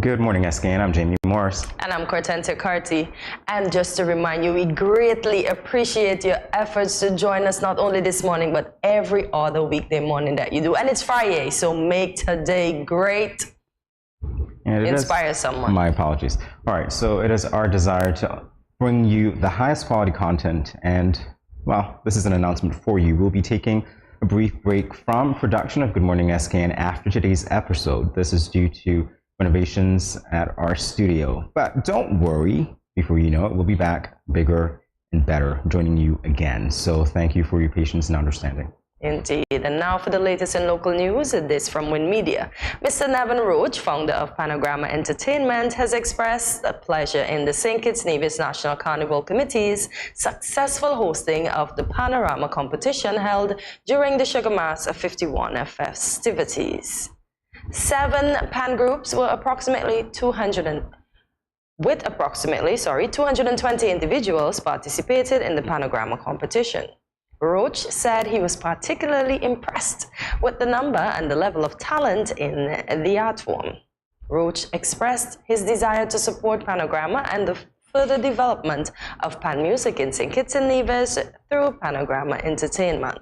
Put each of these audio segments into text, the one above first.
Good morning, SKN. I'm Jamie Morris. And I'm Cortente Carty. And just to remind you, we greatly appreciate your efforts to join us not only this morning, but every other weekday morning that you do. And it's Friday, so make today great. Inspire someone. My apologies. All right, so it is our desire to bring you the highest quality content. And, well, this is an announcement for you. We'll be taking a brief break from production of Good Morning SKN after today's episode. This is due to renovations at our studio. But don't worry, before you know it, we'll be back bigger and better, joining you again. So thank you for your patience and understanding. Indeed. And now for the latest in local news, this from Win Media. Mr. Nevin Roach, founder of Panorama Entertainment, has expressed a pleasure in the St. Kitts Nevis National Carnival Committee's successful hosting of the Panorama competition held during the Sugar Mass 51 festivities. 7 pan groups were approximately 220 individuals participated in the Panorama competition. Roach said he was particularly impressed with the number and the level of talent in the art form. Roach expressed his desire to support Panorama and the further development of pan music in St. Kitts and Nevis through Panorama Entertainment.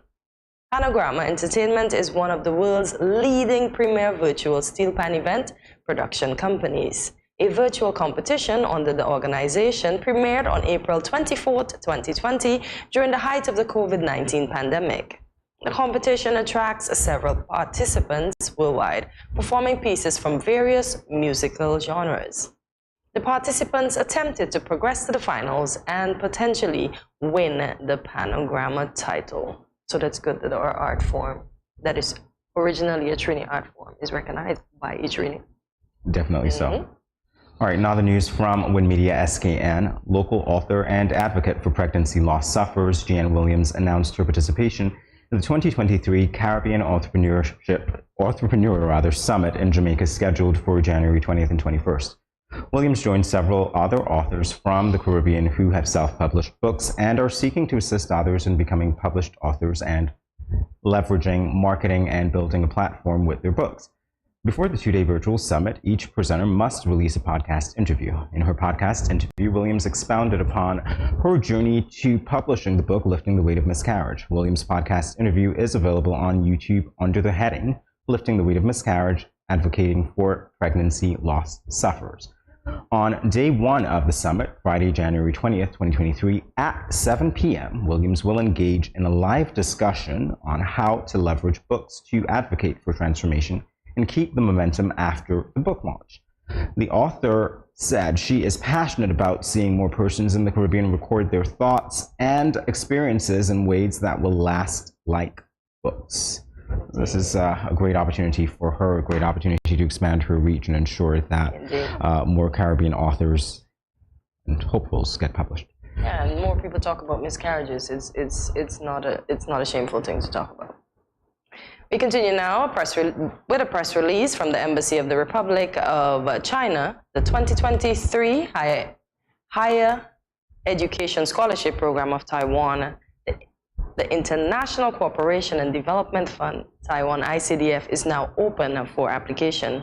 Panorama Entertainment is one of the world's leading premier virtual steel pan event production companies. A virtual competition under the organization premiered on April 24, 2020, during the height of the COVID-19 pandemic. The competition attracts several participants worldwide, performing pieces from various musical genres. The participants attempted to progress to the finals and potentially win the Panorama title. So that's good that our art form, that is originally a Trini art form, is recognized by a Trini. Definitely so. All right, now the news from Win Media SKN. Local author and advocate for pregnancy loss sufferers, Jeanne Williams, announced her participation in the 2023 Caribbean Entrepreneur Summit in Jamaica, scheduled for January 20th and 21st. Williams joined several other authors from the Caribbean who have self-published books and are seeking to assist others in becoming published authors and leveraging marketing and building a platform with their books. Before the 2-day virtual summit, each presenter must release a podcast interview. In her podcast interview, Williams expounded upon her journey to publishing the book, Lifting the Weight of Miscarriage. Williams' podcast interview is available on YouTube under the heading, Lifting the Weight of Miscarriage, Advocating for Pregnancy Loss Sufferers. On day 1 of the summit, Friday, January 20th, 2023, at 7 p.m., Williams will engage in a live discussion on how to leverage books to advocate for transformation and keep the momentum after the book launch. The author said she is passionate about seeing more persons in the Caribbean record their thoughts and experiences in ways that will last like books. This is a great opportunity for her, a great opportunity to expand her reach and ensure that more Caribbean authors and hopefuls get published. Yeah, and more people talk about miscarriages. It's not a shameful thing to talk about. We continue now with a press release from the Embassy of the Republic of China. The 2023 Higher Education Scholarship Program of Taiwan, the International Cooperation and Development Fund, Taiwan ICDF, is now open for application.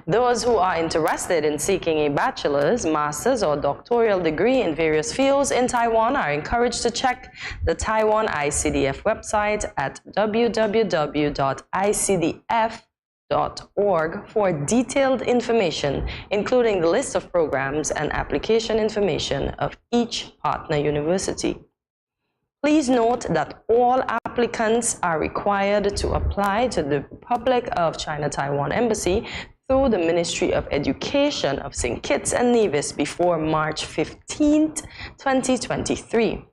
Those who are interested in seeking a bachelor's, master's, or doctoral degree in various fields in Taiwan are encouraged to check the Taiwan ICDF website at www.icdf.org for detailed information, including the list of programs and application information of each partner university. Please note that all applicants are required to apply to the Republic of China Taiwan Embassy through the Ministry of Education of St. Kitts and Nevis before March 15, 2023.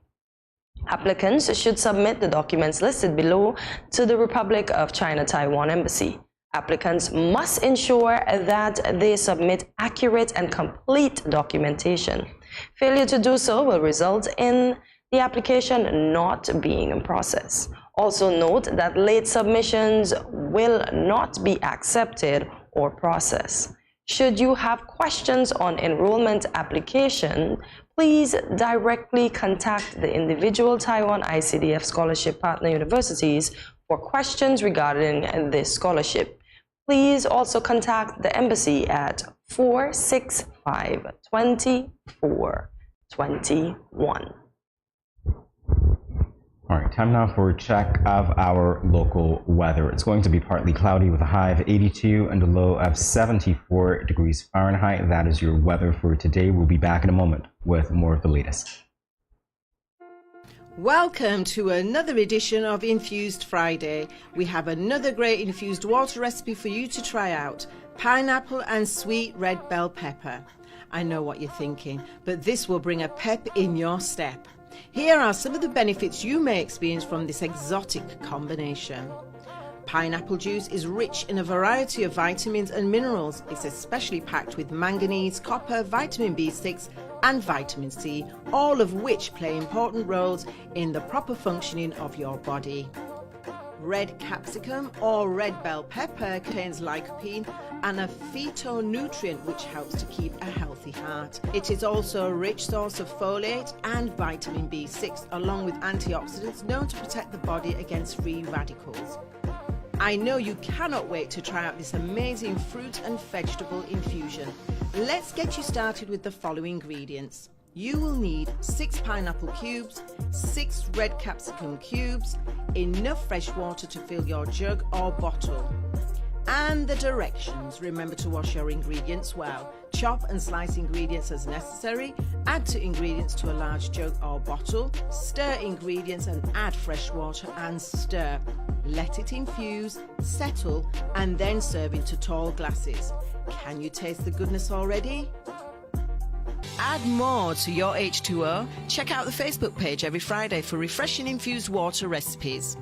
Applicants should submit the documents listed below to the Republic of China Taiwan Embassy. Applicants must ensure that they submit accurate and complete documentation. Failure to do so will result in the application not being in process. Also note that late submissions will not be accepted or processed. Should you have questions on enrollment application, please directly contact the individual Taiwan ICDF scholarship partner universities for questions regarding this scholarship. Please also contact the embassy at 465-2421. All right, time now for a check of our local weather. It's going to be partly cloudy with a high of 82 and a low of 74 degrees Fahrenheit. That is your weather for today. We'll be back in a moment with more of the latest. Welcome to another edition of Infused Friday. We have another great infused water recipe for you to try out. Pineapple and sweet red bell pepper. I know what you're thinking, but this will bring a pep in your step. Here are some of the benefits you may experience from this exotic combination. Pineapple juice is rich in a variety of vitamins and minerals. It's especially packed with manganese, copper, vitamin B6 and vitamin C, all of which play important roles in the proper functioning of your body. Red capsicum or red bell pepper contains lycopene and a phytonutrient which helps to keep a healthy heart. It is also a rich source of folate and vitamin B6 along with antioxidants known to protect the body against free radicals. I know you cannot wait to try out this amazing fruit and vegetable infusion. Let's get you started with the following ingredients. You will need 6 pineapple cubes, 6 red capsicum cubes, enough fresh water to fill your jug or bottle. And the directions. Remember to wash your ingredients well. Chop and slice ingredients as necessary. Add to ingredients to a large jug or bottle. Stir ingredients and add fresh water and stir. Let it infuse, settle, and then serve into tall glasses. Can you taste the goodness already? Add more to your H2O. Check out the Facebook page every Friday for refreshing infused water recipes.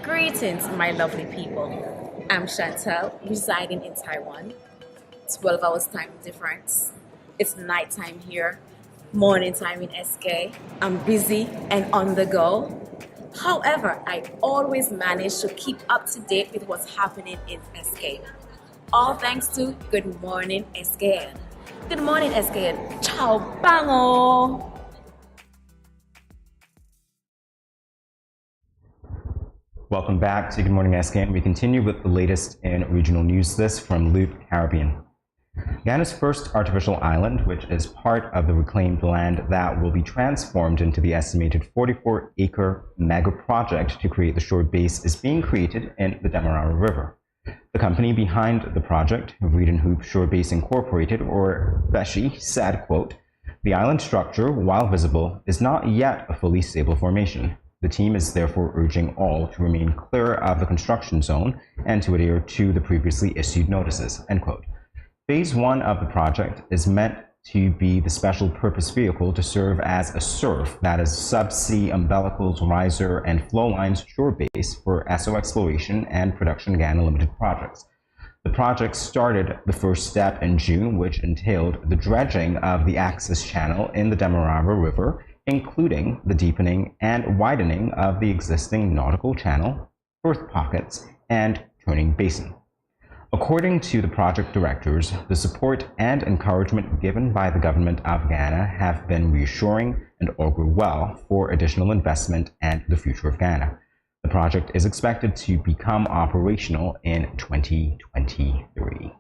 Greetings, my lovely people. I'm Chantel, residing in Taiwan. 12 hours time difference. It's nighttime here, morning time in SK. I'm busy and on the go. However, I always manage to keep up to date with what's happening in SK. All thanks to Good Morning SKN. Good morning SKN. Ciao bango! Welcome back to Good Morning SKN. We continue with the latest in regional news, this from Loop Caribbean. Ghana's first artificial island, which is part of the reclaimed land that will be transformed into the estimated 44-acre mega project to create the shore base, is being created in the Demerara River. The company behind the project, Reed and Hoop Shore Base Incorporated, or BESHI, said, quote, "The island structure, while visible, is not yet a fully stable formation. The team is therefore urging all to remain clear of the construction zone and to adhere to the previously issued notices," end quote. Phase 1 of the project is meant to be the special purpose vehicle to serve as a SURF, that is subsea umbilicals, riser, and flow lines shore base for ESSO Exploration and Production Ghana Limited projects. The project started the first step in June, which entailed the dredging of the access channel in the Demerara River, including the deepening and widening of the existing nautical channel, berth pockets, and turning basin. According to the project directors, the support and encouragement given by the government of Ghana have been reassuring and augur well for additional investment and the future of Ghana. The project is expected to become operational in 2023.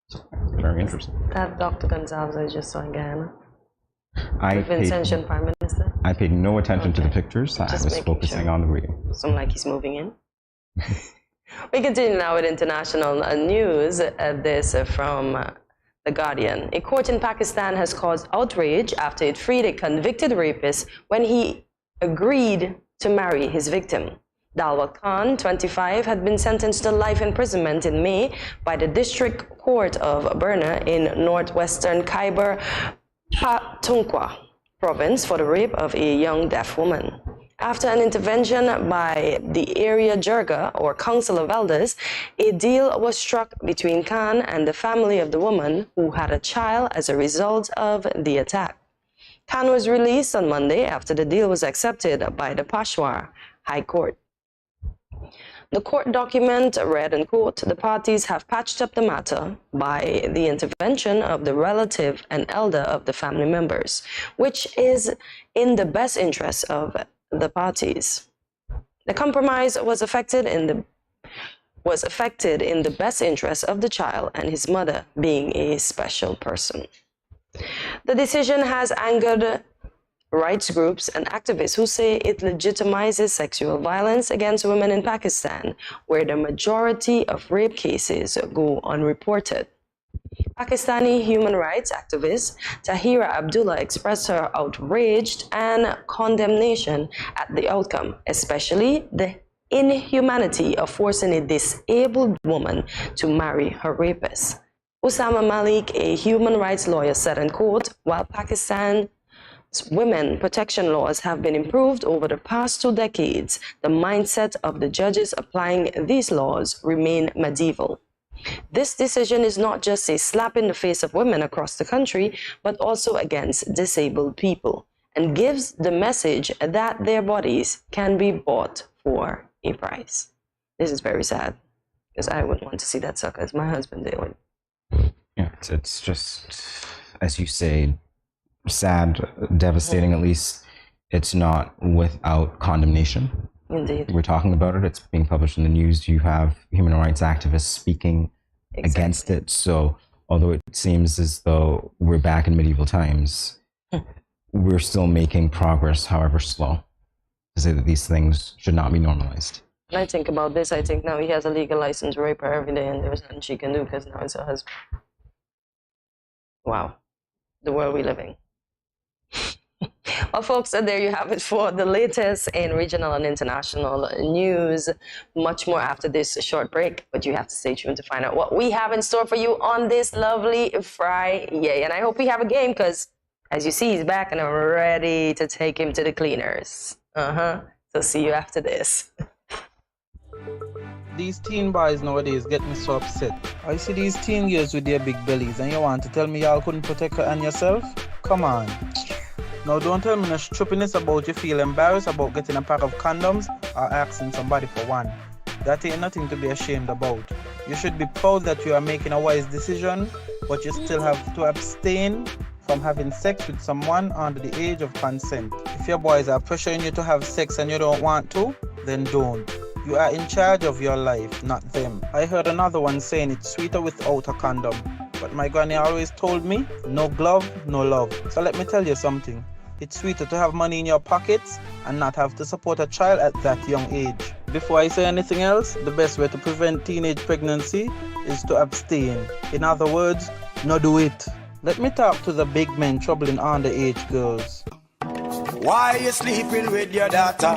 So, very interesting. That Dr. Gonzalez I just saw in Ghana. Vincentian Prime Minister. I paid no attention to the pictures. I was focusing on the reading. Something like he's moving in. We continue now with international news. This from The Guardian. A court in Pakistan has caused outrage after it freed a convicted rapist when he agreed to marry his victim. Dalwar Khan, 25, had been sentenced to life imprisonment in May by the District Court of Burna in northwestern Khyber Pakhtunkhwa province for the rape of a young deaf woman. After an intervention by the area Jirga, or Council of Elders, a deal was struck between Khan and the family of the woman who had a child as a result of the attack. Khan was released on Monday after the deal was accepted by the Peshawar High Court. The court document read, and quote, "The parties have patched up the matter by the intervention of the relative and elder of the family members, which is in the best interest of the parties. The compromise was affected in the best interest of the child and his mother being a special person." The decision has angered rights groups and activists who say it legitimizes sexual violence against women in Pakistan, where the majority of rape cases go unreported. Pakistani human rights activist Tahira Abdullah expressed her outrage and condemnation at the outcome, especially the inhumanity of forcing a disabled woman to marry her rapist. Usama Malik, a human rights lawyer, said, and quote, "While Pakistan's women protection laws have been improved over the past 2 decades, the mindset of the judges applying these laws remain medieval. This decision is not just a slap in the face of women across the country, but also against disabled people, and gives the message that their bodies can be bought for a price." This is very sad, because I wouldn't want to see that sucker as my husband did. Yeah, it's just, as you say, sad, devastating. At least it's not without condemnation. Indeed. We're talking about it. It's being published in the news. You have human rights activists speaking against it. So although it seems as though we're back in medieval times, we're still making progress, however slow, to say that these things should not be normalized. When I think about this, I think now he has a legal license to rape her every day, and there's nothing she can do because now it's her husband. Wow. The world we live in. Well, folks, there you have it for the latest in regional and international news. Much more after this short break, but you have to stay tuned to find out what we have in store for you on this lovely Friday. And I hope we have a game because, as you see, he's back and I'm ready to take him to the cleaners. So see you after this. These teen boys nowadays get me so upset. I see these teen girls with their big bellies and you want to tell me y'all couldn't protect her and yourself? Come on. Now don't tell me no stupidness about you feel embarrassed about getting a pack of condoms or asking somebody for one. That ain't nothing to be ashamed about. You should be proud that you are making a wise decision, but you still have to abstain from having sex with someone under the age of consent. If your boys are pressuring you to have sex and you don't want to, then don't. You are in charge of your life, not them. I heard another one saying it's sweeter without a condom. But my granny always told me, no glove, no love. So let me tell you something. It's sweeter to have money in your pockets and not have to support a child at that young age. Before I say anything else, the best way to prevent teenage pregnancy is to abstain. In other words, no do it. Let me talk to the big men troubling underage girls. Why you sleeping with your daughter?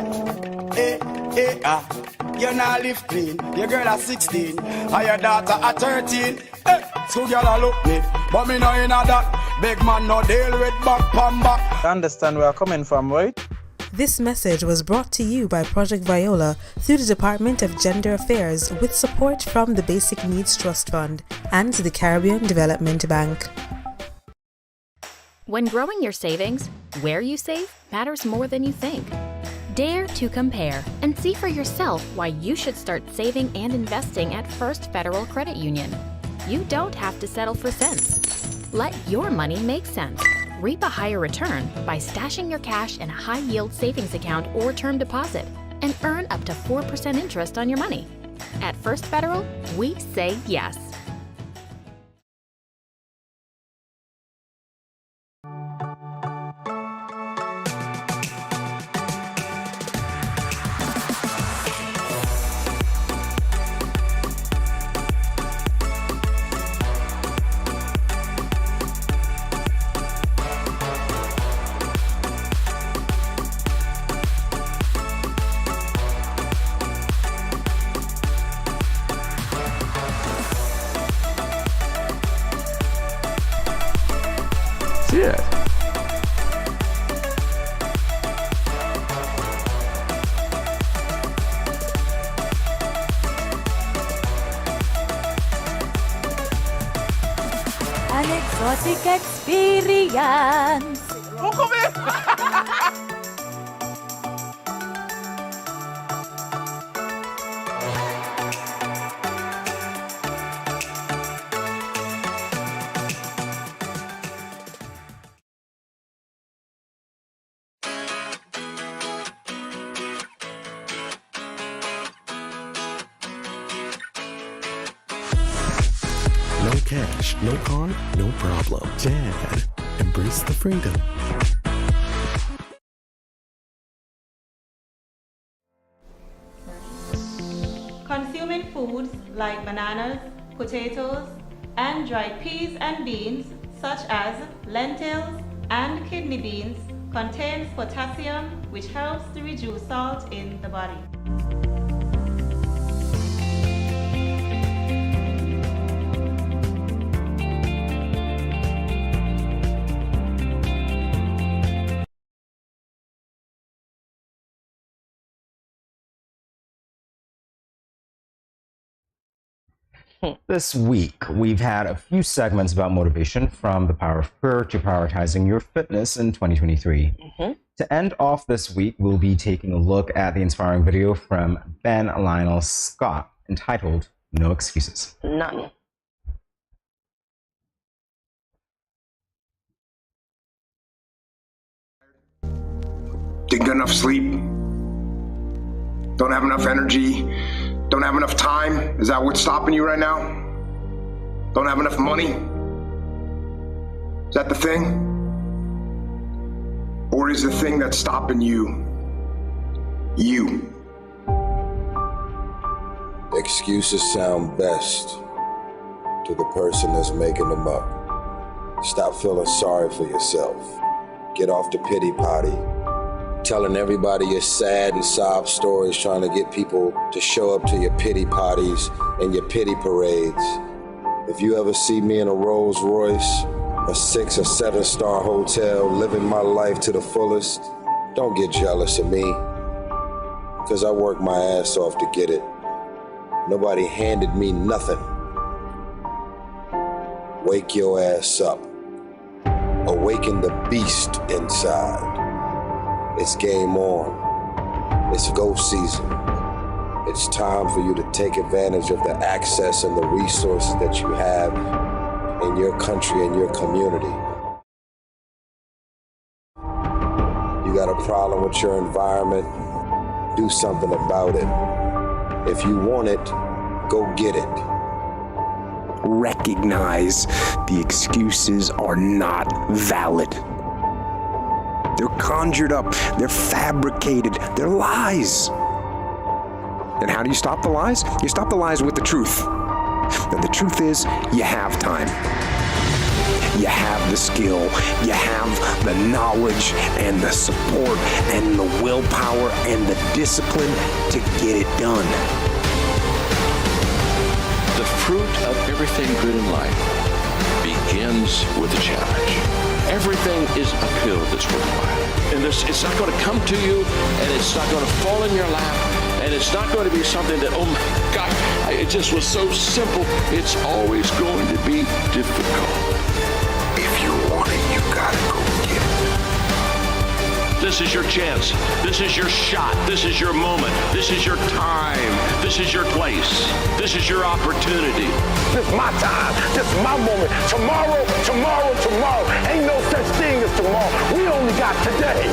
You not live clean. Your girl at 16, and your daughter at 13. So girl look me, but me know in that. Big man no deal with back pan back. You understand where I'm coming from, right? This message was brought to you by Project Viola through the Department of Gender Affairs with support from the Basic Needs Trust Fund and the Caribbean Development Bank. When growing your savings, where you save matters more than you think. Dare to compare and see for yourself why you should start saving and investing at First Federal Credit Union. You don't have to settle for cents. Let your money make sense. Reap a higher return by stashing your cash in a high-yield savings account or term deposit and earn up to 4% interest on your money. At First Federal, we say yes. shit. An exotic experience. Oh, come here. No cash, no card, no problem. Dad, embrace the freedom. Consuming foods like bananas, potatoes, and dried peas and beans, such as lentils and kidney beans, contains potassium, which helps to reduce salt in the body. This week, we've had a few segments about motivation, from the power of prayer to prioritizing your fitness in 2023. To end off this week, we'll be taking a look at the inspiring video from Ben Lionel Scott entitled No Excuses. None. Didn't get enough sleep? Don't have enough energy? Don't have enough time? Is that what's stopping you right now? Don't have enough money? Is that the thing? Or is the thing that's stopping you, you? Excuses sound best to the person that's making them up. Stop feeling sorry for yourself. Get off the pity potty. Telling everybody your sad and sob stories, trying to get people to show up to your pity parties and your pity parades. If you ever see me in a Rolls Royce, a 6 or 7 star hotel, living my life to the fullest, don't get jealous of me, because I worked my ass off to get it. Nobody handed me nothing. Wake your ass up. Awaken the beast inside. It's game on. It's go season. It's time for you to take advantage of the access and the resources that you have in your country and your community. You got a problem with your environment? Do something about it. If you want it, go get it. Recognize the excuses are not valid. They're conjured up, they're fabricated, they're lies. And how do you stop the lies? You stop the lies with the truth. And the truth is, you have time. You have the skill, you have the knowledge and the support and the willpower and the discipline to get it done. The fruit of everything good in life begins with a challenge. Everything is uphill that's worthwhile. And it's not going to come to you, and it's not going to fall in your lap, and it's not going to be something that, oh my God, it just was so simple. It's always going to be difficult. If you want it, you gotta go get it. This is your chance. This is your shot. This is your moment. This is your time. This is your place. This is your opportunity. This is my time. This is my moment. Tomorrow, tomorrow, tomorrow. Ain't no such thing as tomorrow. We only got today.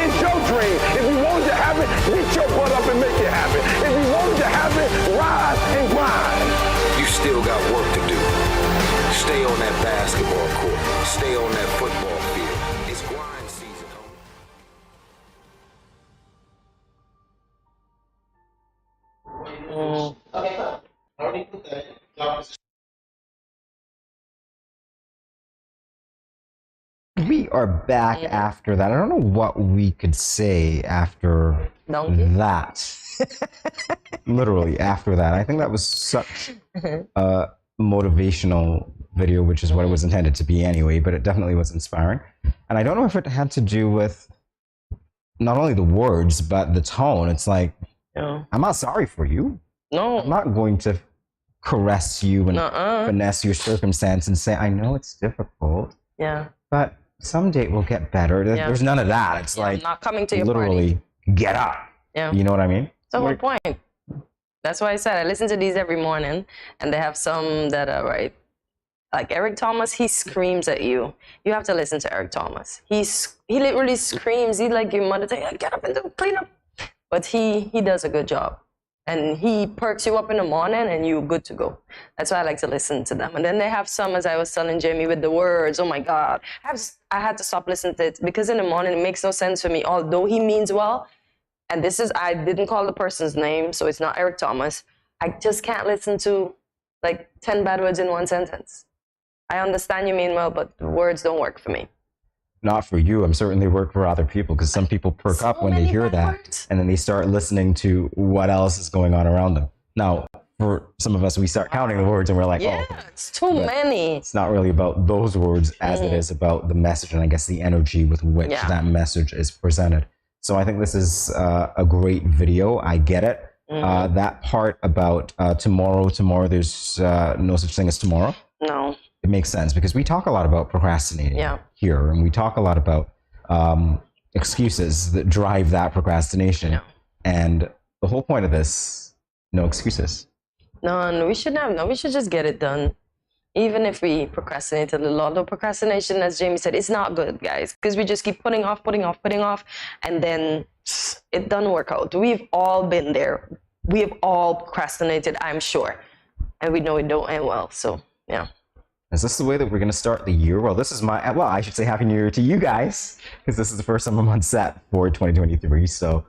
It's your dream. If you wanted to have it, get your butt up and make it happen. If you wanted to have it, rise and grind. You still got work to do. Stay on that basketball court. Stay on that football field. It's grind season, We are back after that. I don't know what we could say after that. Literally after that. I think that was such motivational video, which is what it was intended to be anyway, but it definitely was inspiring. And I don't know if it had to do with not only the words, but the tone. It's like, I'm not sorry for you. No. I'm not going to caress you and finesse your circumstance and say, I know it's difficult. Yeah. But someday it will get better. There's none of that. It's like, I'm not coming to your literally, party. get up. Yeah. You know what I mean? That's the whole point. That's why I said I listen to these every morning, and they have some that are right. Like Eric Thomas, he screams at you. You have to listen to Eric Thomas. He literally screams. He like your mother say, get up and do clean up. But he does a good job. And he perks you up in the morning and you're good to go. That's why I like to listen to them. And then they have some, as I was telling Jamie, with the words, oh my God. I had to stop listening to it because in the morning it makes no sense for me. Although he means well, and I didn't call the person's name, so it's not Eric Thomas. I just can't listen to like 10 bad words in one sentence. I understand you mean well, but the words don't work for me. Not for you. I'm certainly work for other people, because some people perk up when they hear that, and then they start listening to what else is going on around them. Now, for some of us, we start counting the words and we're like, it's too many. It's not really about those words as it is about the message and I guess the energy with which that message is presented. So I think this is a great video. I get it. That part about tomorrow, there's no such thing as tomorrow. No. It makes sense because we talk a lot about procrastinating here, and we talk a lot about excuses that drive that procrastination. And the whole point of this, no excuses. No, we shouldn't have. No, we should just get it done. Even if we procrastinate a little, although procrastination, as Jamie said, it's not good, guys, because we just keep putting off, and then it doesn't work out. We've all been there. We have all procrastinated, I'm sure, and we know it don't end well. So, yeah. Is this the way that we're going to start the year? Well, this is I should say Happy New Year to you guys, because this is the first time I'm on set for 2023. So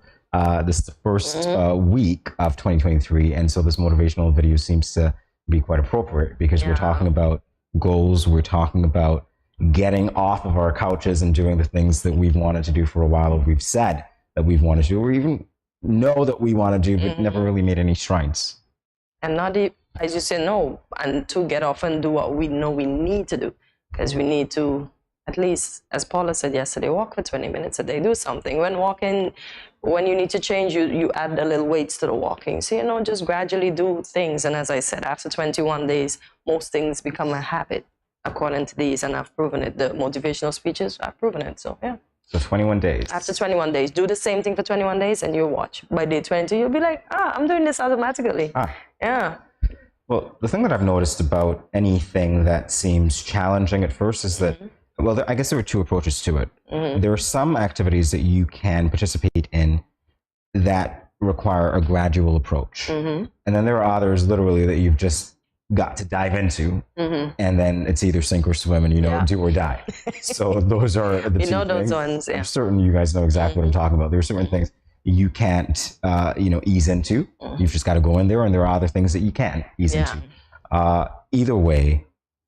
this is the first week of 2023. And so this motivational video seems to be quite appropriate because we're talking about goals. We're talking about getting off of our couches and doing the things that we've wanted to do for a while, or we've said that we've wanted to do, or even know that we want to do, but never really made any strides. And not as you say, no, and to get off and do what we know we need to do, because we need to, at least, as Paula said yesterday, walk for 20 minutes a day, do something. When walking, when you need to change, you add the little weights to the walking. So, just gradually do things. And as I said, after 21 days, most things become a habit, according to these, and I've proven it. The motivational speeches, I've proven it, so yeah. So 21 days. After 21 days, do the same thing for 21 days and you'll watch. By day 20, you'll be like, I'm doing this automatically. Yeah. Well, the thing that I've noticed about anything that seems challenging at first is that, well, I guess there are two approaches to it. There are some activities that you can participate in that require a gradual approach. And then there are others literally that you've just got to dive into, and then it's either sink or swim, and do or die. So those are the two things. Those ones, I'm certain you guys know exactly what I'm talking about. There are certain things you can't, ease into. You've just got to go in there, and there are other things that you can ease into. Either way,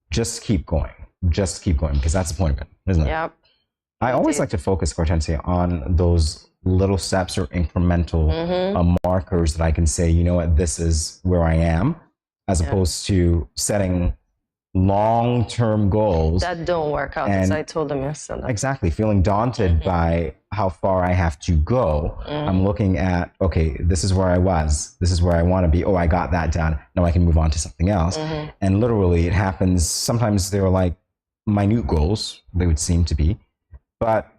just keep going. Just keep going, because that's the point of it, isn't it? Yep. I always like to focus, Hortensia, on those little steps or incremental markers that I can say, you know what, this is where I am, as opposed to setting long-term goals that don't work out, as I told them yesterday. Exactly. Feeling daunted by how far I have to go. I'm looking at, okay, this is where I was. This is where I want to be. Oh, I got that done. Now I can move on to something else. And literally it happens. Sometimes they're like minute goals, they would seem to be, but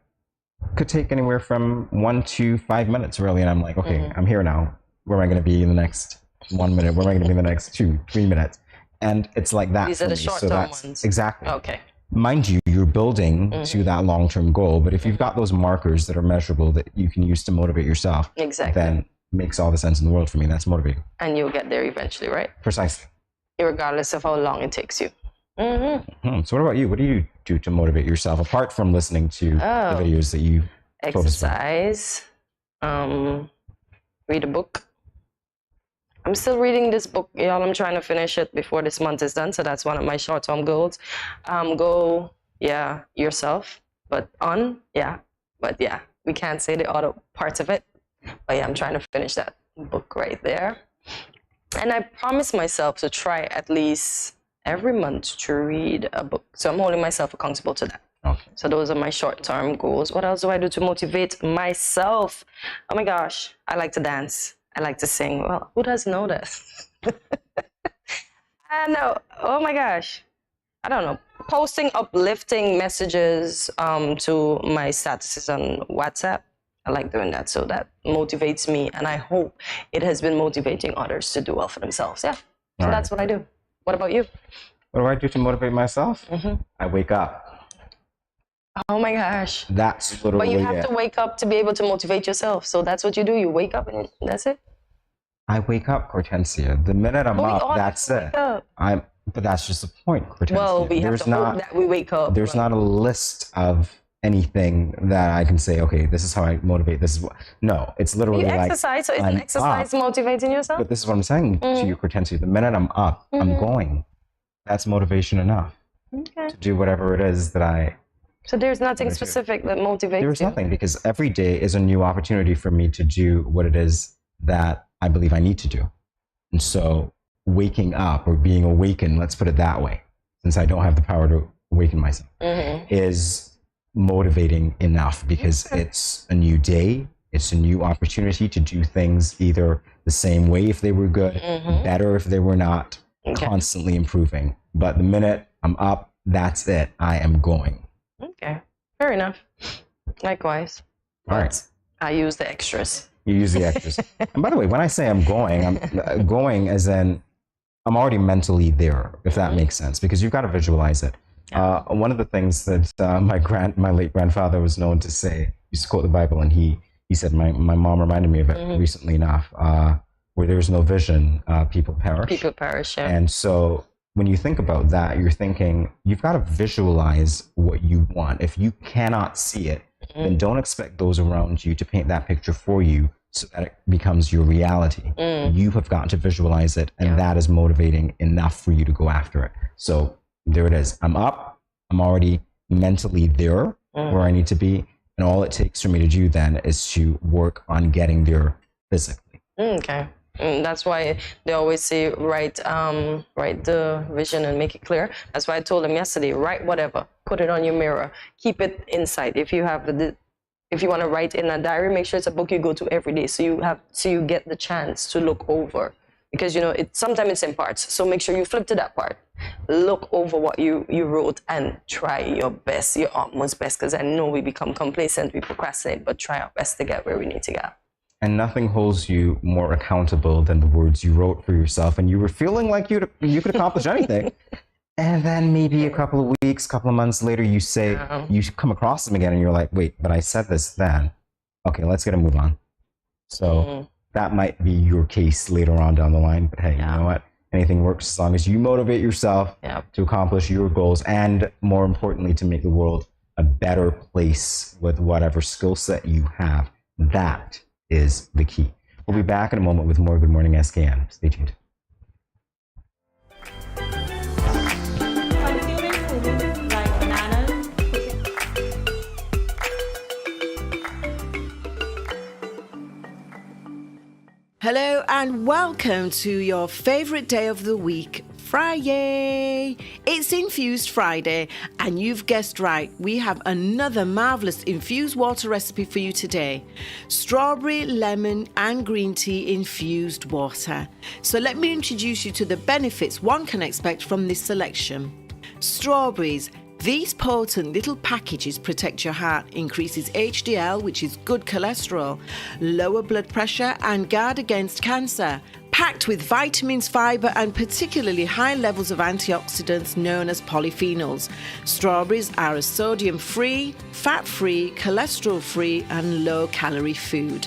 could take anywhere from 1 to 5 minutes, really. And I'm like, okay, I'm here now. Where am I going to be in the next 1 minute? Where am I going to be in the next 2-3 minutes? And it's like that. These are the short-term ones. Exactly. Okay. Mind you, you're building to that long-term goal, but if you've got those markers that are measurable that you can use to motivate yourself, then it makes all the sense in the world for me. That's motivating. And you'll get there eventually, right? Precisely. Regardless of how long it takes you. So what about you? What do you do to motivate yourself, apart from listening to the videos that you exercise, read a book. I'm still reading this book, y'all. I'm trying to finish it before this month is done, so that's one of my short-term goals. Go, yourself, but we can't say the other parts of it. But yeah, I'm trying to finish that book right there. And I promised myself to try at least every month to read a book. So I'm holding myself accountable to that. Okay. So those are my short-term goals. What else do I do to motivate myself? Oh my gosh, I like to dance. I like to sing. Well, who doesn't know this? I know. Oh my gosh. I don't know. Posting uplifting messages to my statuses on WhatsApp. I like doing that. So that motivates me. And I hope it has been motivating others to do well for themselves. Yeah. So that's what I do. What about you? What do I do to motivate myself? I wake up. Oh my gosh. That's literally But you have to wake up to be able to motivate yourself. So that's what you do. You wake up and that's it. I wake up, Hortensia. The minute I'm up, that's it. But that's just the point, Hortensia. Well, we have to hope that we wake up. There's not a list of anything that I can say, okay, this is how I motivate. This is what. No, it's literally you like exercise. So isn't exercise motivating yourself? But this is what I'm saying to you, Hortensia. The minute I'm up, I'm going. That's motivation enough to do whatever it is that I. So there's nothing specific that motivates you? There's nothing, because every day is a new opportunity for me to do what it is that I believe I need to do. And so waking up or being awakened, let's put it that way, since I don't have the power to awaken myself, is motivating enough, because it's a new day. It's a new opportunity to do things either the same way if they were good, better if they were not, constantly improving. But the minute I'm up, that's it. I am going. Okay, fair enough. Likewise. All right. I use the extras. You use the extras. And by the way, when I say I'm going as in I'm already mentally there, if that makes sense, because you've got to visualize it. One of the things that my late grandfather was known to say, used to quote the Bible, and he said, my mom reminded me of it recently enough, where there's no vision, people perish. People perish, yeah. And so when you think about that, you're thinking, you've got to visualize what you want. If you cannot see it, then don't expect those around you to paint that picture for you so that it becomes your reality. You have got to visualize it, and that is motivating enough for you to go after it. So there it is. I'm up. I'm already mentally there where I need to be. And all it takes for me to do then is to work on getting there physically. Okay. That's why they always say, write the vision and make it clear. That's why I told them yesterday, write whatever, put it on your mirror, keep it inside. If you want to write in a diary, make sure it's a book you go to every day, so you get the chance to look over, because sometimes it's in parts. So make sure you flip to that part, look over what you wrote, and try your best, your utmost best. Because I know we become complacent, we procrastinate, but try our best to get where we need to get. And nothing holds you more accountable than the words you wrote for yourself, and you were feeling like you could accomplish anything. And then maybe a couple of weeks, couple of months later, you say, you come across them again, and you're like, wait, but I said this then. Okay, let's get a move on. So that might be your case later on down the line. But hey, you know what? Anything works as long as you motivate yourself to accomplish your goals, and more importantly, to make the world a better place with whatever skill set you have. That is the key. We'll be back in a moment with more Good Morning SKN. Stay tuned. Consuming foods like bananas, Hello and welcome to your favorite day of the week, Friday. It's Infused Friday, and you've guessed right, we have another marvelous infused water recipe for you today. Strawberry, lemon and green tea infused water. So let me introduce you to the benefits one can expect from this selection. Strawberries. These potent little packages protect your heart, increases HDL, which is good cholesterol, lower blood pressure and guard against cancer. Packed with vitamins, fiber and particularly high levels of antioxidants known as polyphenols. Strawberries are a sodium-free, fat-free, cholesterol-free and low-calorie food.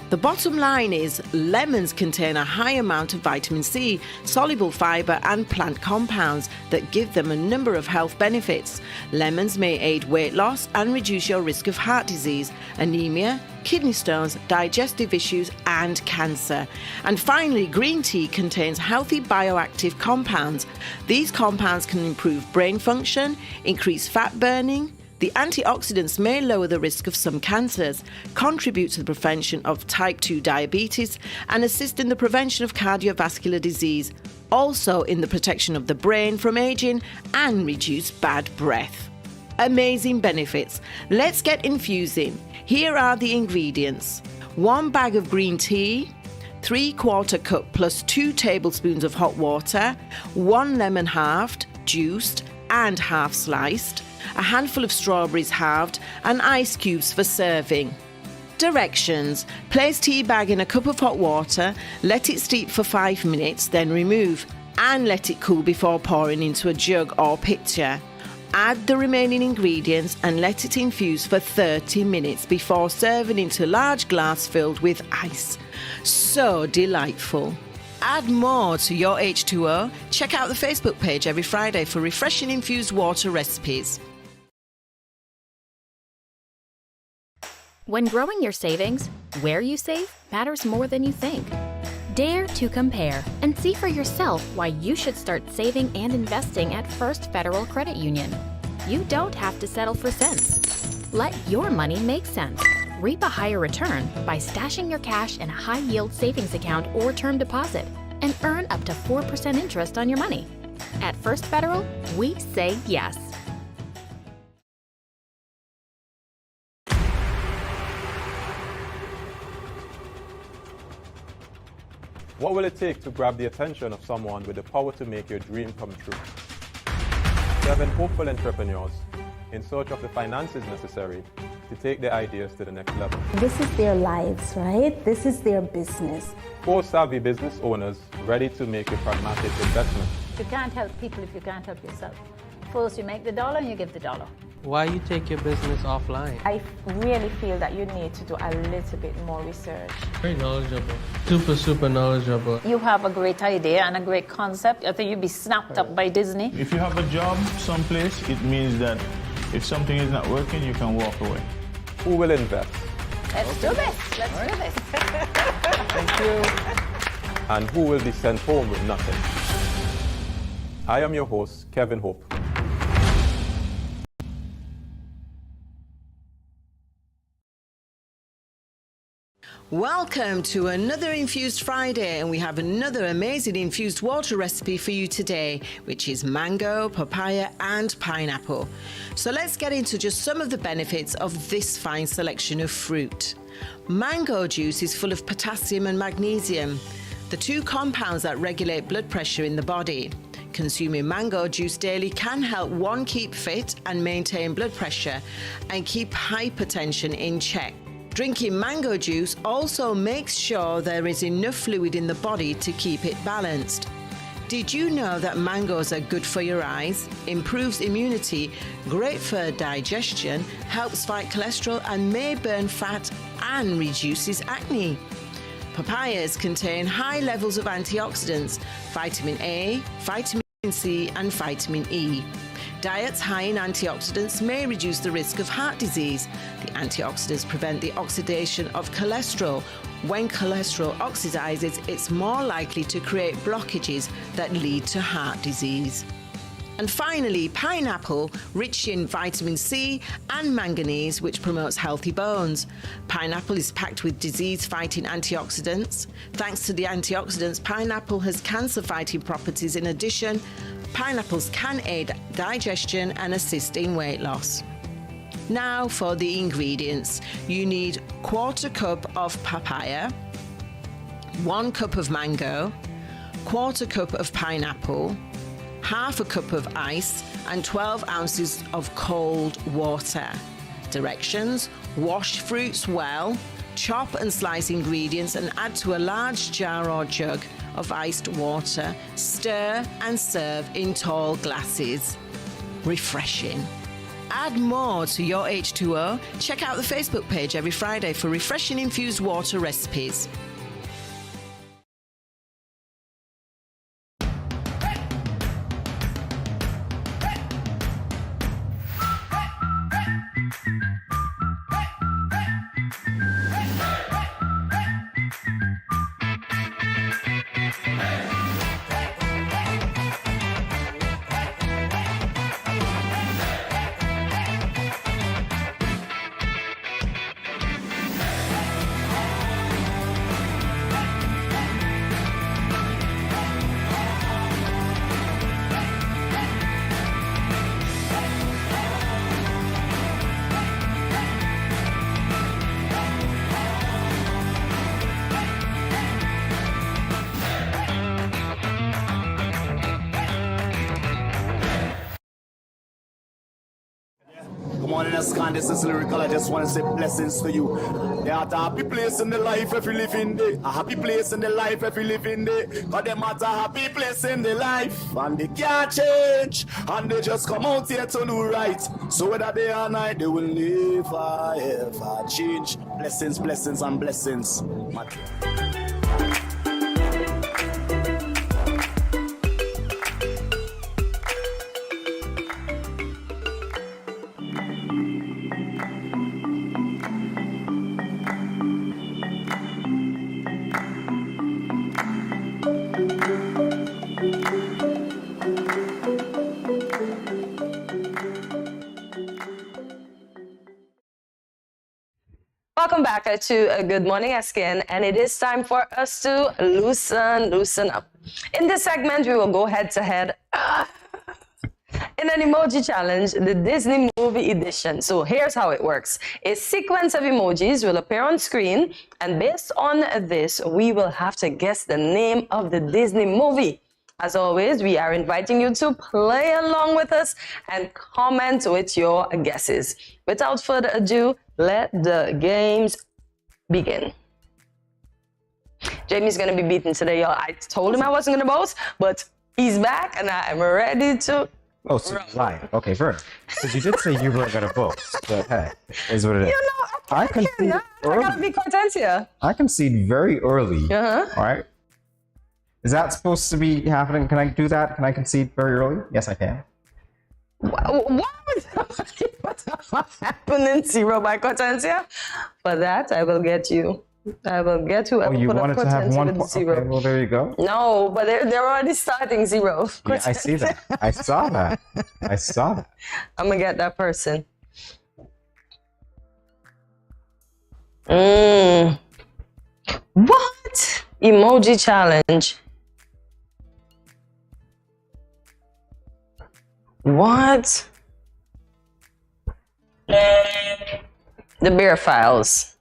The bottom line is lemons contain a high amount of vitamin C, soluble fiber and plant compounds that give them a number of health benefits. Lemons may aid weight loss and reduce your risk of heart disease, anemia, kidney stones, digestive issues and cancer. And finally, green tea contains healthy bioactive compounds. These compounds can improve brain function, increase fat burning, The antioxidants may lower the risk of some cancers, contribute to the prevention of type 2 diabetes, and assist in the prevention of cardiovascular disease, also in the protection of the brain from aging and reduce bad breath. Amazing benefits. Let's get infusing. Here are the ingredients. 1 bag of green tea, 3/4 cup plus 2 tablespoons of hot water, 1 lemon halved, juiced and half sliced, a handful of strawberries halved, and ice cubes for serving. Directions. Place tea bag in a cup of hot water, let it steep for 5 minutes, then remove, and let it cool before pouring into a jug or pitcher. Add the remaining ingredients and let it infuse for 30 minutes before serving into a large glass filled with ice. So delightful. Add more to your H2O. Check out the Facebook page every Friday for refreshing infused water recipes. When growing your savings, where you save matters more than you think. Dare to compare and see for yourself why you should start saving and investing at First Federal Credit Union. You don't have to settle for cents. Let your money make sense. Reap a higher return by stashing your cash in a high-yield savings account or term deposit and earn up to 4% interest on your money. At First Federal, we say yes. What will it take to grab the attention of someone with the power to make your dream come true? 7 hopeful entrepreneurs in search of the finances necessary to take their ideas to the next level. This is their lives, right? This is their business. 4 savvy business owners ready to make a pragmatic investment. You can't help people if you can't help yourself. First you make the dollar and you give the dollar. Why you take your business offline? I really feel that you need to do a little bit more research. Very knowledgeable. Super knowledgeable. You have a great idea and a great concept. I think you'd be snapped up by Disney. If you have a job someplace, it means that if something is not working, you can walk away. Who will invest? Let's do this. Let's do this. Thank you. And who will be sent home with nothing? I am your host, Kevin Hope. Welcome to another Infused Friday, and we have another amazing infused water recipe for you today, which is mango, papaya and pineapple. So let's get into just some of the benefits of this fine selection of fruit. Mango juice is full of potassium and magnesium, the 2 compounds that regulate blood pressure in the body. Consuming mango juice daily can help one keep fit and maintain blood pressure and keep hypertension in check. Drinking mango juice also makes sure there is enough fluid in the body to keep it balanced. Did you know that mangoes are good for your eyes, improves immunity, great for digestion, helps fight cholesterol and may burn fat and reduces acne? Papayas contain high levels of antioxidants, vitamin A, vitamin C and vitamin E. Diets high in antioxidants may reduce the risk of heart disease. The antioxidants prevent the oxidation of cholesterol. When cholesterol oxidizes, it's more likely to create blockages that lead to heart disease. And finally, pineapple, rich in vitamin C and manganese, which promotes healthy bones. Pineapple is packed with disease-fighting antioxidants. Thanks to the antioxidants, pineapple has cancer-fighting properties. In addition, pineapples can aid digestion and assist in weight loss. Now for the ingredients. You need 1/4 cup of papaya, 1 cup of mango, 1/4 cup of pineapple, 1/2 cup of ice and 12 ounces of cold water. Directions: wash fruits well, chop and slice ingredients and add to a large jar or jug of iced water. Stir and serve in tall glasses. Refreshing. Add more to your H2O. Check out the Facebook page every Friday for refreshing infused water recipes. Morning SKN, this is Lyrical. I just want to say blessings to you. There are a happy place in the life if you live in there. A happy place in the life if you live in there. Cause them at a happy place in the life. And they can't change. And they just come out here to do right. So whether day or night, they will never ever change. Blessings, blessings, and blessings. Welcome back to Good Morning SKN, and it is time for us to loosen up. In this segment, we will go head to head in an emoji challenge, the Disney movie edition. So here's how it works. A sequence of emojis will appear on screen, and based on this, we will have to guess the name of the Disney movie. As always, we are inviting you to play along with us and comment with your guesses. Without further ado, let the games begin. Jamie's going to be beaten today, y'all. I told him I wasn't going to boast, but he's back and I am ready to... Oh, so you lied. Okay, fair. Because you did say you weren't going to boast. But hey, is what it is. You know, I concede early. I got to be content here. I concede very early. All right. Is that supposed to be happening? Can I do that? Can I concede very early? Yes, I can. What happened in zero by Cortensia? For that, I will get you. I will get you. Oh, you wanted to have 1 point? Okay, well, there you go. No, but they're already starting zero. Yeah, I see that. I saw that. I saw that. I'm going to get that person. What? Emoji challenge. What? The beer files.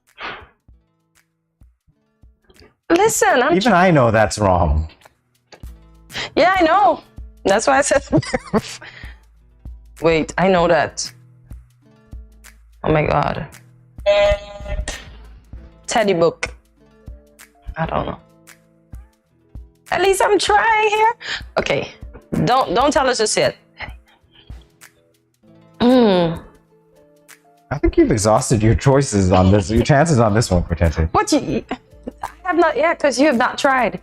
Listen, even I know that's wrong. Yeah, I know. That's why I said. Wait, I know that. Oh my God. Teddy book. I don't know. At least I'm trying here. Okay, don't tell us just yet. I think you've exhausted your choices on this. Your chances on this one, potentially. What I have not yet, because you have not tried.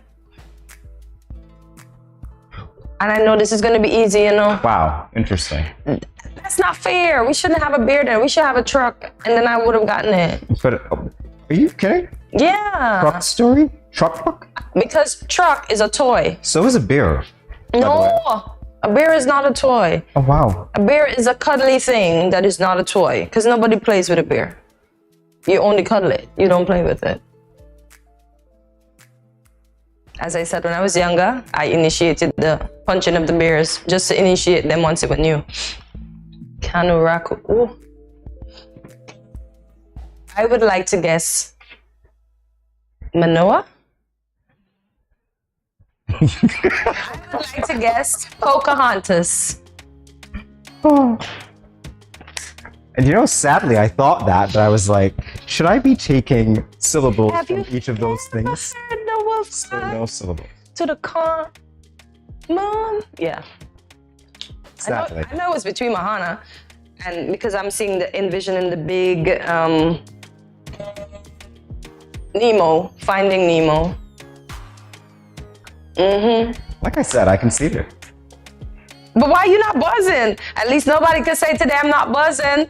And I know this is going to be easy, you know. Wow, interesting. That's not fair. We shouldn't have a beer then. We should have a truck, and then I would have gotten it. But are you kidding? Yeah. Truck story? Truck? Because truck is a toy. So is a beer. No, a beer is not a toy. Oh, wow. A beer is a cuddly thing that is not a toy, because nobody plays with a beer. You only cuddle it. You don't play with it. As I said, when I was younger, I initiated the punching of the beers just to initiate them once it went new. Kanuraku. Ooh. I would like to guess Manoa. I would like to guess Pocahontas. Oh. And you know, sadly, I thought that, but I was like, should I be taking syllables from each of those things? The wolf so no syllables. To the con. Mom. Yeah. Sadly. I know it's between Mahana, and because I'm seeing envisioning the big Nemo, Finding Nemo. Like I said, I conceded it. But why are you not buzzing? At least nobody can say today I'm not buzzing.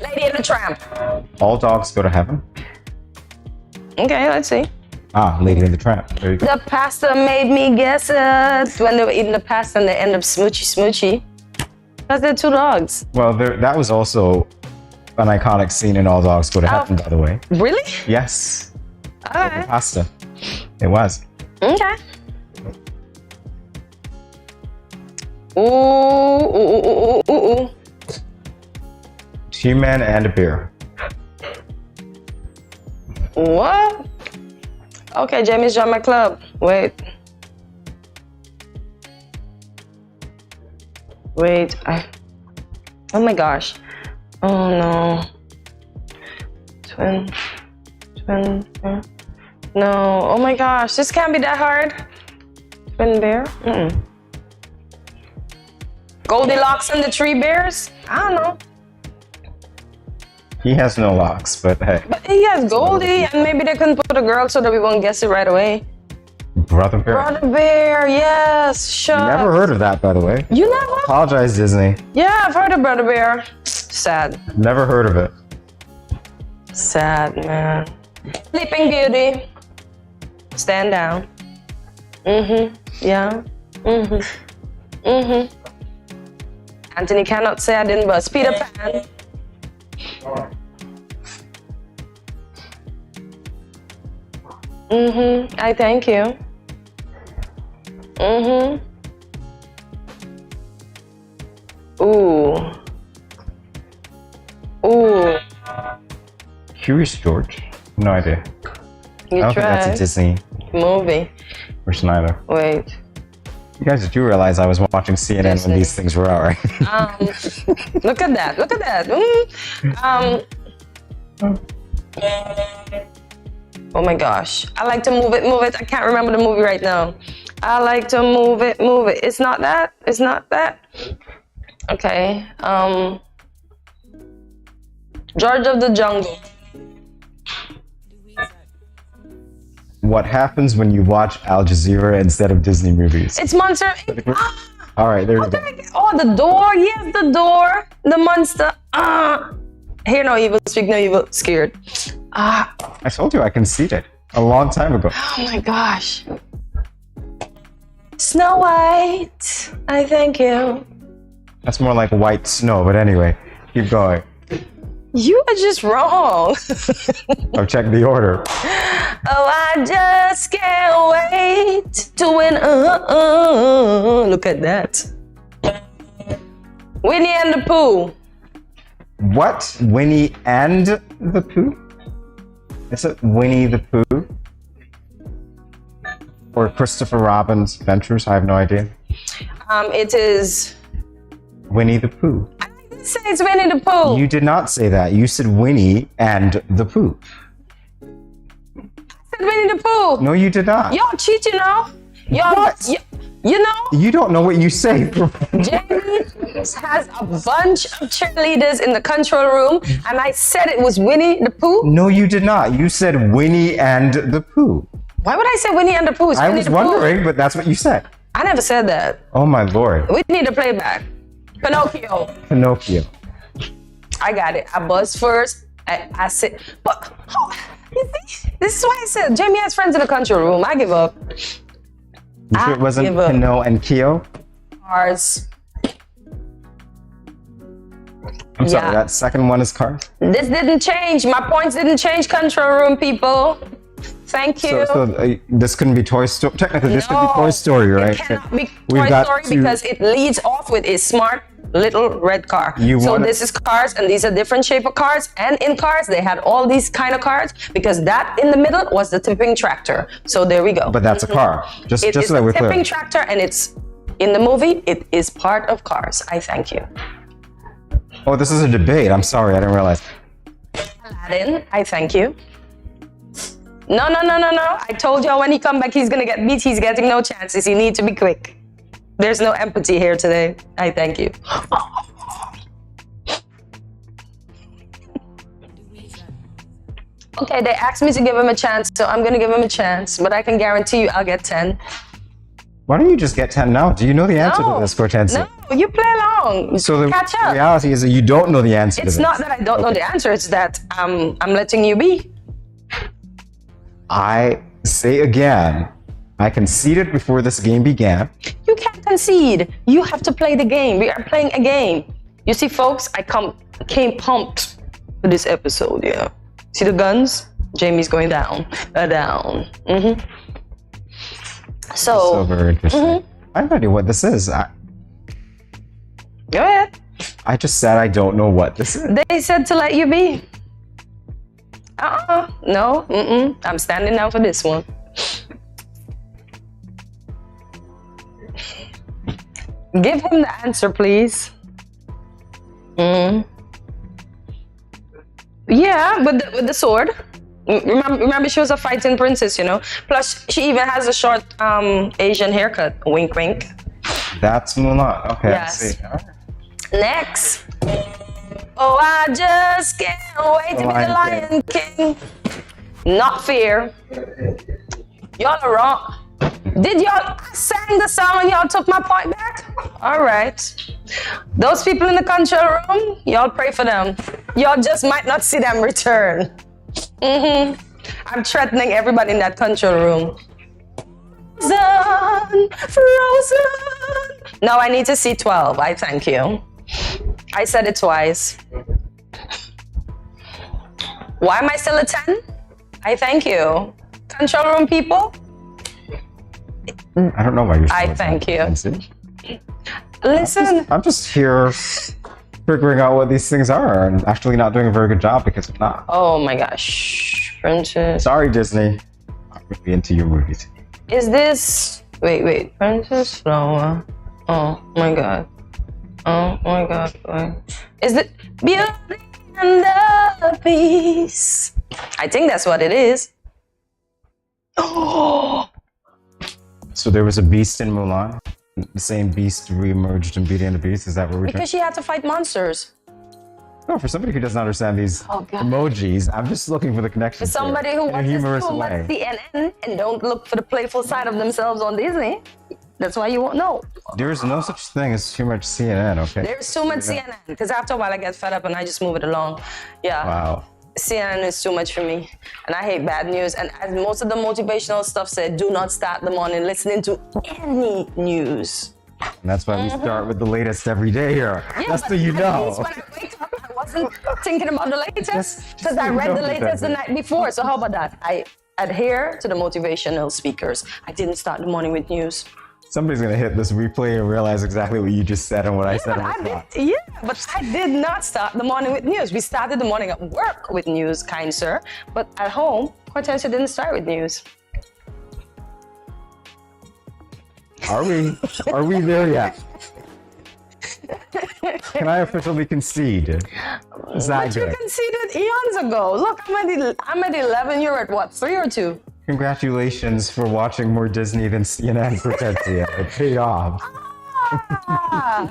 Lady and the Tramp. All dogs go to heaven. Okay, let's see. Ah, Lady and the Tramp. There you go. The pastor made me guess it when they were eating the pasta and they end up smoochy. Because they're two dogs. Well, that was also an iconic scene in All Dogs Go to Heaven, by the way. Really? Yes. All right. The pasta. It was. Okay. Ooh. 2 men and a beer. What? Okay, Jamie's joined my club. Wait. Wait, oh my gosh. Oh no. Twin. No, oh my gosh, this can't be that hard. Twin bear? Goldilocks and the Three Bears? I don't know. He has no locks, but hey. But he has Goldie, and maybe they couldn't put a girl so that we won't guess it right away. Brother Bear. Brother Bear, yes, sure. Never heard of that, by the way. You never? Apologize, Disney. Yeah, I've heard of Brother Bear. Sad. Never heard of it. Sad, man. Sleeping Beauty. Stand down. Yeah. Anthony cannot say I didn't bust. Peter Pan. I thank you. Ooh. Curious George? No idea. You I don't tried. think that's a Disney movie. or Schneider. Wait. You guys do realize I was watching CNN when these things were out, right? Look at that. Look at that. Oh my gosh. I like to move it. I can't remember the movie right now. I like to move it. It's not that. It's not that. Okay. George of the Jungle. What happens when you watch Al Jazeera instead of Disney movies? It's Monster. All right, there you go. Oh, the door. Yes, the door. The monster. Hear no evil, speak no evil. Scared. I told you I conceded a long time ago. Oh my gosh. Snow White. I thank you. That's more like white snow, but anyway, keep going. You are just wrong. I've checked the order. Oh, I just can't wait to win. Look at that. Winnie and the Pooh. What? Winnie and the Pooh? Is it Winnie the Pooh? Or Christopher Robin's Ventures? I have no idea. It is Winnie the Pooh. I didn't say it's Winnie the Pooh. You did not say that. You said Winnie and the Pooh. I said Winnie the Pooh. No, you did not. Y'all cheat, you know? What? You know? You don't know what you say. Jamie has a bunch of cheerleaders in the control room, and I said it was Winnie the Pooh. No, you did not. You said Winnie and the Pooh. Why would I say Winnie and the Pooh? It's I Winnie was the Pooh. wondering, but that's what you said. I never said that. Oh my lord. We need a playback. Pinocchio. Pinocchio. I got it. I buzzed first. I said, but you see, this is why I said Jamie has friends in the control room. I give up. You sure it wasn't give up. Pinot and Keo? Cars. I'm sorry, that second one is Cars? This didn't change. My points didn't change, control room people. Thank you. So this couldn't be Toy Story. Technically, this could be Toy Story, right? It cannot be We've Toy got Story two- because it leads off with a smart little red car. So this is Cars, and these are different shape of cars. And in Cars, they had all these kind of cars because that in the middle was the tipping tractor. So there we go. But that's a car. Just It is so that the we're clear. tipping tractor, and it's in the movie. It is part of Cars. I thank you. Oh, this is a debate. I'm sorry, I didn't realize. Aladdin, I thank you. No. I told y'all when he come back, he's gonna get beat. He's getting no chances. He needs to be quick. There's no empathy here today. I thank you. Okay, they asked me to give him a chance, so I'm gonna give him a chance. But I can guarantee you I'll get 10. Why don't you just get 10 now? Do you know the answer to this, Cortensi? No, you play along. So the Catch up. reality is that you don't know the answer to It's this. not that I don't know the answer. It's that I'm letting you be. I say again, I conceded before this game began. You can't concede. You have to play the game. We are playing a game. You see, folks, I came pumped for this episode, yeah. See the guns? Jamie's going down. Down. So very interesting. I have no idea what this is. Go ahead. I just said I don't know what this is. They said to let you be. No. I'm standing down for this one. Give him the answer, please. Yeah, with the sword. Remember, she was a fighting princess, you know. Plus, she even has a short Asian haircut. Wink, wink. That's Mulan. Okay. Yes. I see. All right. Next. Oh, I just can't wait to be the Lion King. Not fear. Y'all are wrong. Did y'all sang the song and y'all took my point back? All right. Those people in the control room, y'all pray for them. Y'all just might not see them return. I'm threatening everybody in that control room. Frozen. No, I need to see 12. I thank you. I said it twice. Why am I still at 10? I thank you. Control room people. I don't know why you're. I thank you. Listen. I'm just here figuring out what these things are and actually not doing a very good job because I'm not. Oh my gosh, Princess. Sorry, Disney. I'm really into your movies. Is this? Wait. Princess Flower. Oh my god. Oh my god. Wait. Is it Beauty and the Beast? I think that's what it is. Oh. So there was a beast in Mulan? The same beast re-emerged in Beauty and the Beast? Is that what we're doing? Because she had to fight monsters. No, for somebody who doesn't understand these emojis, I'm just looking for the connection. For somebody who watches too much way. CNN and don't look for the playful side of themselves on Disney, that's why you won't know. There is no such thing as too much CNN, okay? There's too much CNN, because after a while I get fed up and I just move it along. Yeah. Wow. CNN is too much for me, and I hate bad news. And as most of the motivational stuff said, do not start the morning listening to any news. And that's why we start with the latest every day here. Yeah, just so you know. At least when I wake up, I wasn't thinking about the latest, because I read the latest the night before. So how about that? I adhere to the motivational speakers. I didn't start the morning with news. Somebody's going to hit this replay and realize exactly what you just said and what I said. Yeah, but I did not start the morning with news. We started the morning at work with news, kind sir. But at home, Hortensia didn't start with news. Are we there yet? Can I officially concede? Is that But you conceded eons ago. Look, I'm at 11. You're at what, 3 or 2? Congratulations for watching more Disney than CNN, Hortensia. It paid off.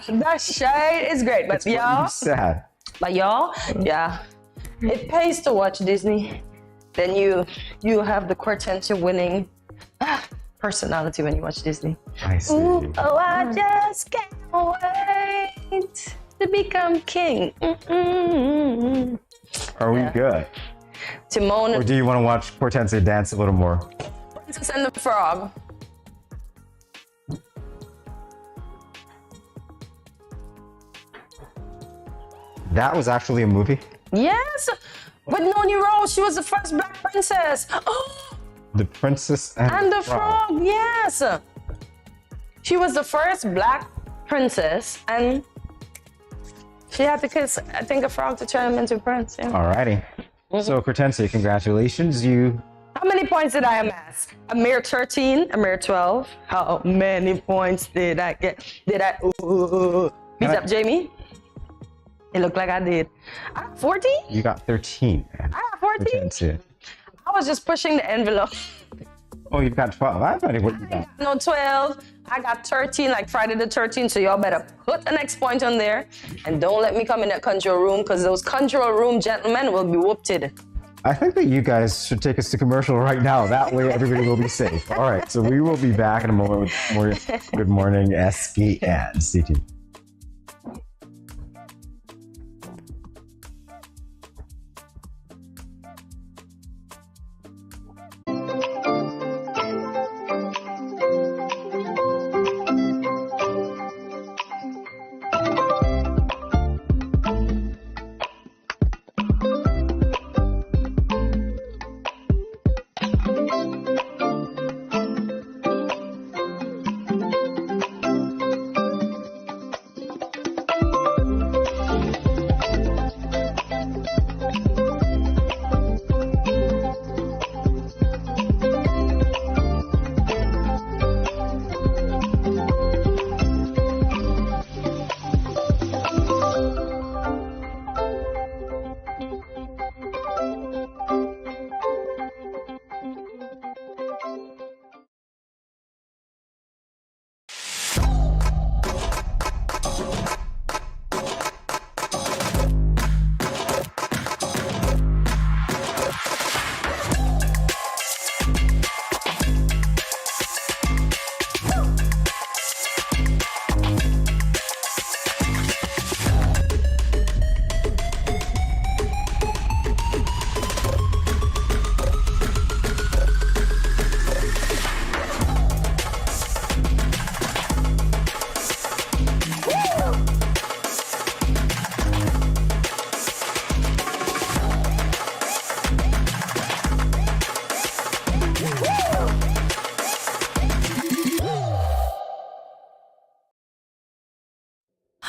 That shade is great, but y'all. Sad. But y'all, yeah, it pays to watch Disney. Then you have the Hortensia winning personality when you watch Disney. I see. Ooh, oh, I just can't wait to become king. Are we good? Timon. Or do you want to watch Hortensia dance a little more? Princess and the Frog. That was actually a movie? Yes, with Noni Rose. She was the first black princess. Oh, The Princess and the Frog. Yes, she was the first black princess, and she had to kiss, I think, a frog to turn him into a prince. Yeah. Alrighty. So, Hortensia, congratulations. How many points did I amass? A mere 13, a mere 12. How many points did I get? Did I beat up Jamie? It looked like I did. I got 14? You got 13. I got 14? Hortensia. I was just pushing the envelope. Oh, you've got 12. I thought what you got. No, 12. I got 13, like Friday the 13th. So y'all better put the next point on there. And don't let me come in that control room, because those control room gentlemen will be whooped. I think that you guys should take us to commercial right now. That way everybody will be safe. All right, so we will be back in a moment with more Good Morning SKN. Stay tuned.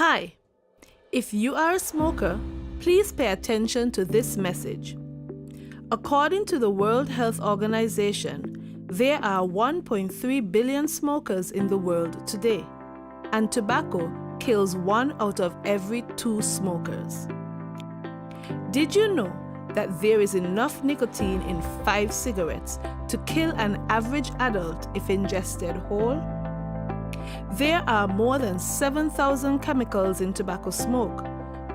Hi, if you are a smoker, please pay attention to this message. According to the World Health Organization, there are 1.3 billion smokers in the world today, and tobacco kills 1 out of every 2 smokers. Did you know that there is enough nicotine in 5 cigarettes to kill an average adult if ingested whole? There are more than 7,000 chemicals in tobacco smoke,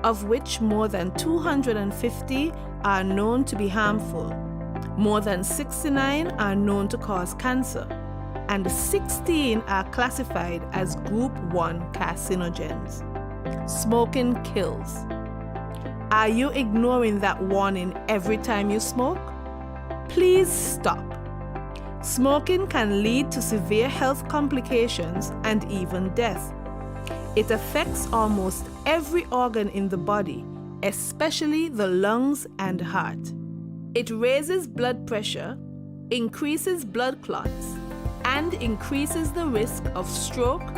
of which more than 250 are known to be harmful. More than 69 are known to cause cancer, and 16 are classified as Group 1 carcinogens. Smoking kills. Are you ignoring that warning every time you smoke? Please stop. Smoking can lead to severe health complications and even death. It affects almost every organ in the body, especially the lungs and heart. It raises blood pressure, increases blood clots, and increases the risk of stroke,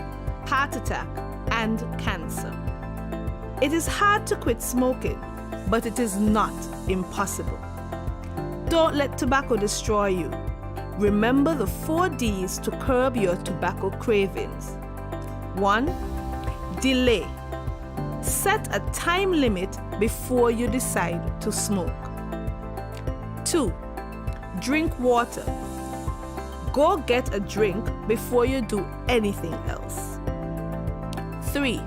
heart attack, and cancer. It is hard to quit smoking, but it is not impossible. Don't let tobacco destroy you. Remember the 4 Ds to curb your tobacco cravings. 1. Delay. Set a time limit before you decide to smoke. 2. Drink water. Go get a drink before you do anything else. 3.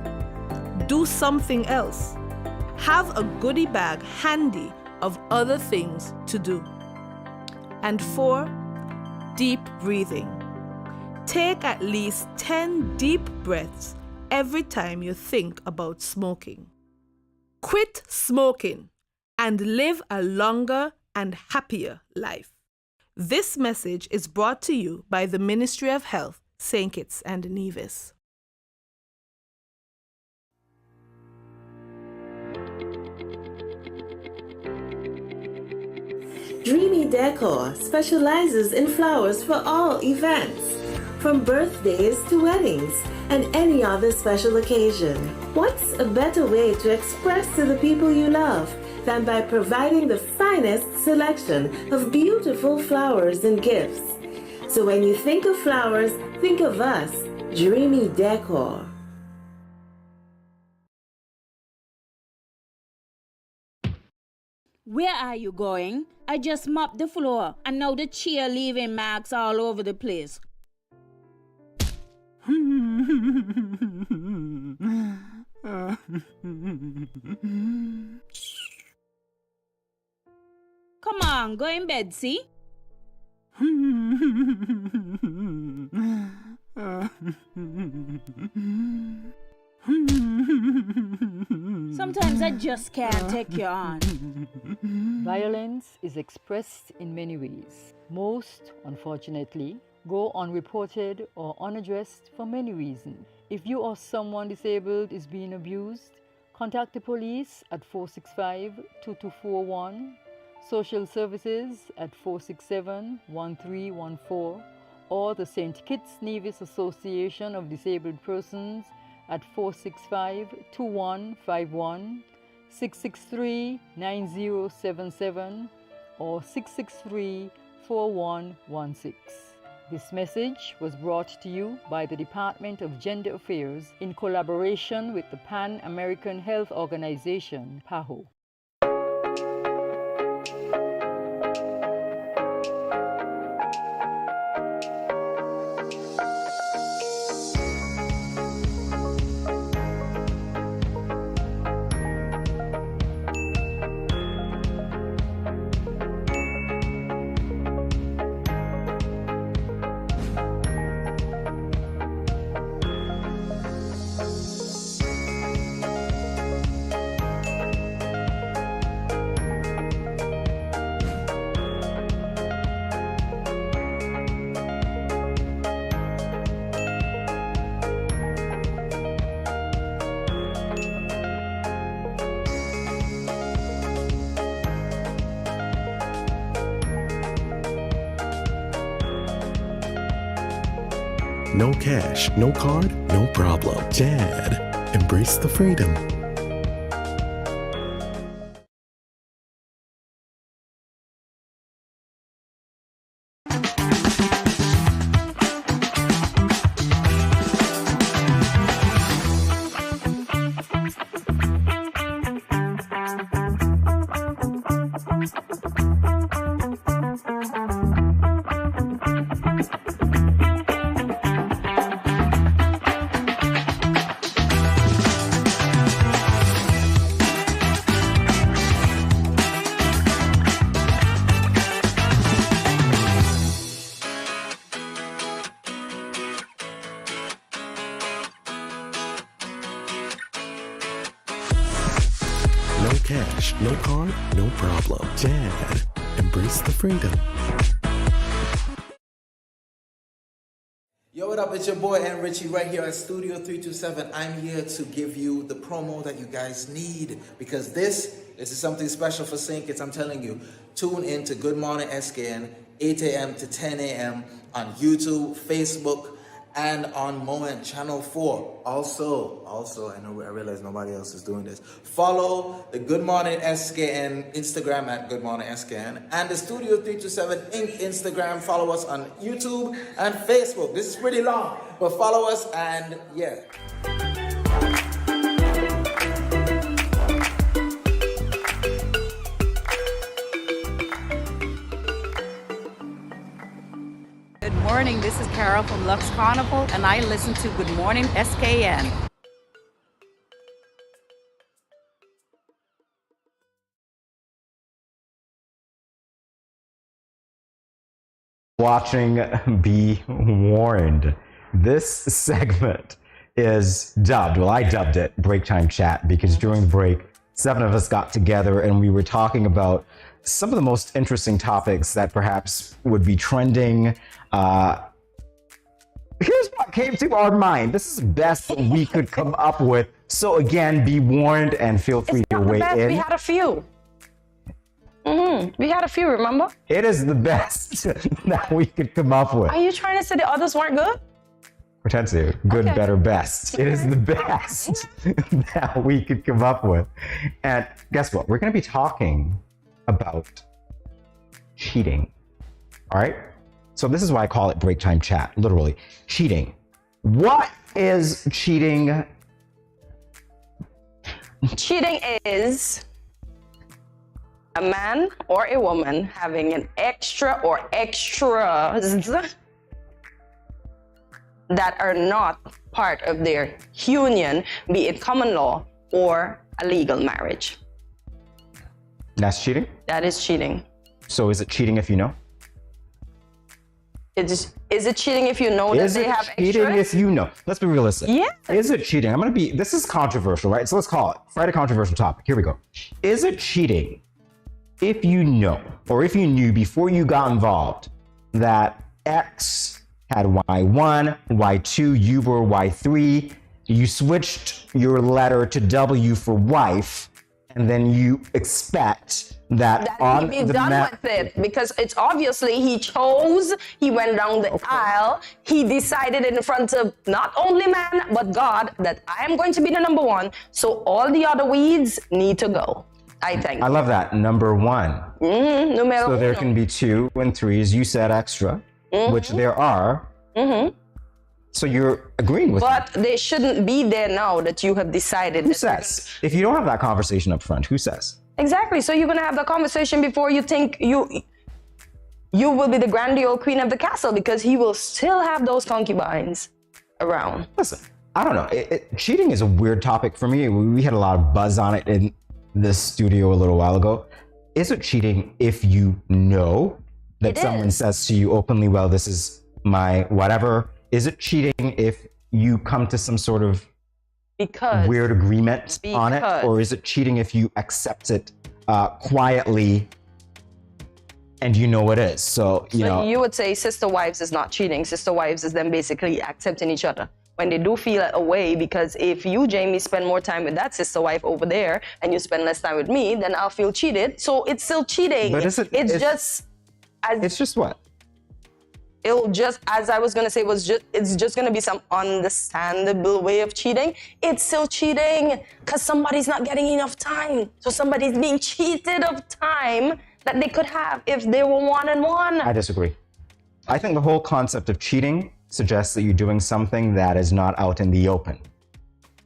Do something else. Have a goodie bag handy of other things to do. And 4. Deep breathing. Take at least 10 deep breaths every time you think about smoking. Quit smoking and live a longer and happier life. This message is brought to you by the Ministry of Health, St. Kitts and Nevis. Dreamy Decor specializes in flowers for all events, from birthdays to weddings and any other special occasion. What's a better way to express to the people you love than by providing the finest selection of beautiful flowers and gifts? So when you think of flowers, think of us, Dreamy Decor. Where are you going? I just mopped the floor and now the chair leaving marks all over the place. Come on, go in bed, see? Sometimes I just can't take you on. Violence is expressed in many ways. Most, unfortunately, go unreported or unaddressed for many reasons. If you or someone disabled is being abused, contact the police at 465-2241, social services at 467-1314, or the St. Kitts Nevis Association of Disabled Persons at 465-2151, 663-9077, or 663-4116. This message was brought to you by the Department of Gender Affairs in collaboration with the Pan-American Health Organization, PAHO. No cash, no card, no problem. Dad, embrace the freedom. No cash, no card, no problem. Dad, embrace the freedom. Yo, what up? It's your boy and Richie right here at Studio 327. I'm here to give you the promo that you guys need because this is something special for St. Kitts. I'm telling you, tune in to Good Morning SKN, 8 a.m. to 10 a.m. on YouTube, Facebook, and on Moment Channel 4. Also, I realize nobody else is doing this. Follow the Good Morning SKN Instagram at Good Morning SKN and the Studio 327 Inc. Instagram. Follow us on YouTube and Facebook. This is pretty long, but follow us and yeah. Good morning, this is Carol from Lux Carnival, and I listen to Good Morning SKN. Watching Be Warned. This segment is dubbed, well, I dubbed it Break Time Chat because during the break, 7 of us got together and we were talking about some of the most interesting topics that perhaps would be trending. Here's what came to our mind. This is the best that we could come up with. So again, be warned and feel free to weigh in. We had a few. We had a few, remember? It is the best that we could come up with. Are you trying to say the others weren't good? Pretend to. Good, better, best. It is the best that we could come up with. And guess what? We're going to be talking about cheating. All right? So this is why I call it break time chat, literally. Cheating. What is cheating? Cheating is a man or a woman having an extra or extras that are not part of their union, be it common law or a legal marriage. That's cheating? That is cheating. So is it cheating if you know? Is it cheating if you know that they have extras? Is it cheating if you know? Let's be realistic. Yeah. Is it cheating? This is controversial, right? So let's call it right, a controversial topic. Here we go. Is it cheating if you know, or if you knew before you got involved, that X had Y1, Y2, you were Y3, you switched your letter to W for wife, and then you expect that on he be the done with it, because it's obviously he chose, he went down the aisle, he decided in front of not only man but God that I am going to be the number one, so all the other weeds need to go. I think. I love that. Number one. So there can be 2 and 3s. You said extra, which there are. So you're agreeing with But me. they shouldn't be there now that you have decided. Who says? If you don't have that conversation up front, who says? Exactly. So you're going to have the conversation before you think you will be the grand old queen of the castle, because he will still have those concubines around. Listen, I don't know. Cheating is a weird topic for me. We had a lot of buzz on it in this studio a little while ago. Is it cheating if you know that someone says to you openly, well, this is my whatever? Is it cheating if you come to some sort of weird agreement on it? Or is it cheating if you accept it quietly and you know it is? So, you know. You would say sister wives is not cheating. Sister wives is them basically accepting each other when they do feel a way, because if you, Jamie, spend more time with that sister wife over there and you spend less time with me, then I'll feel cheated. So it's still cheating. But it's just what? it'll just, as I was gonna say, it's just gonna be some understandable way of cheating. It's still cheating because somebody's not getting enough time. So somebody's being cheated of time that they could have if they were one-on-one. I disagree. I think the whole concept of cheating suggests that you're doing something that is not out in the open.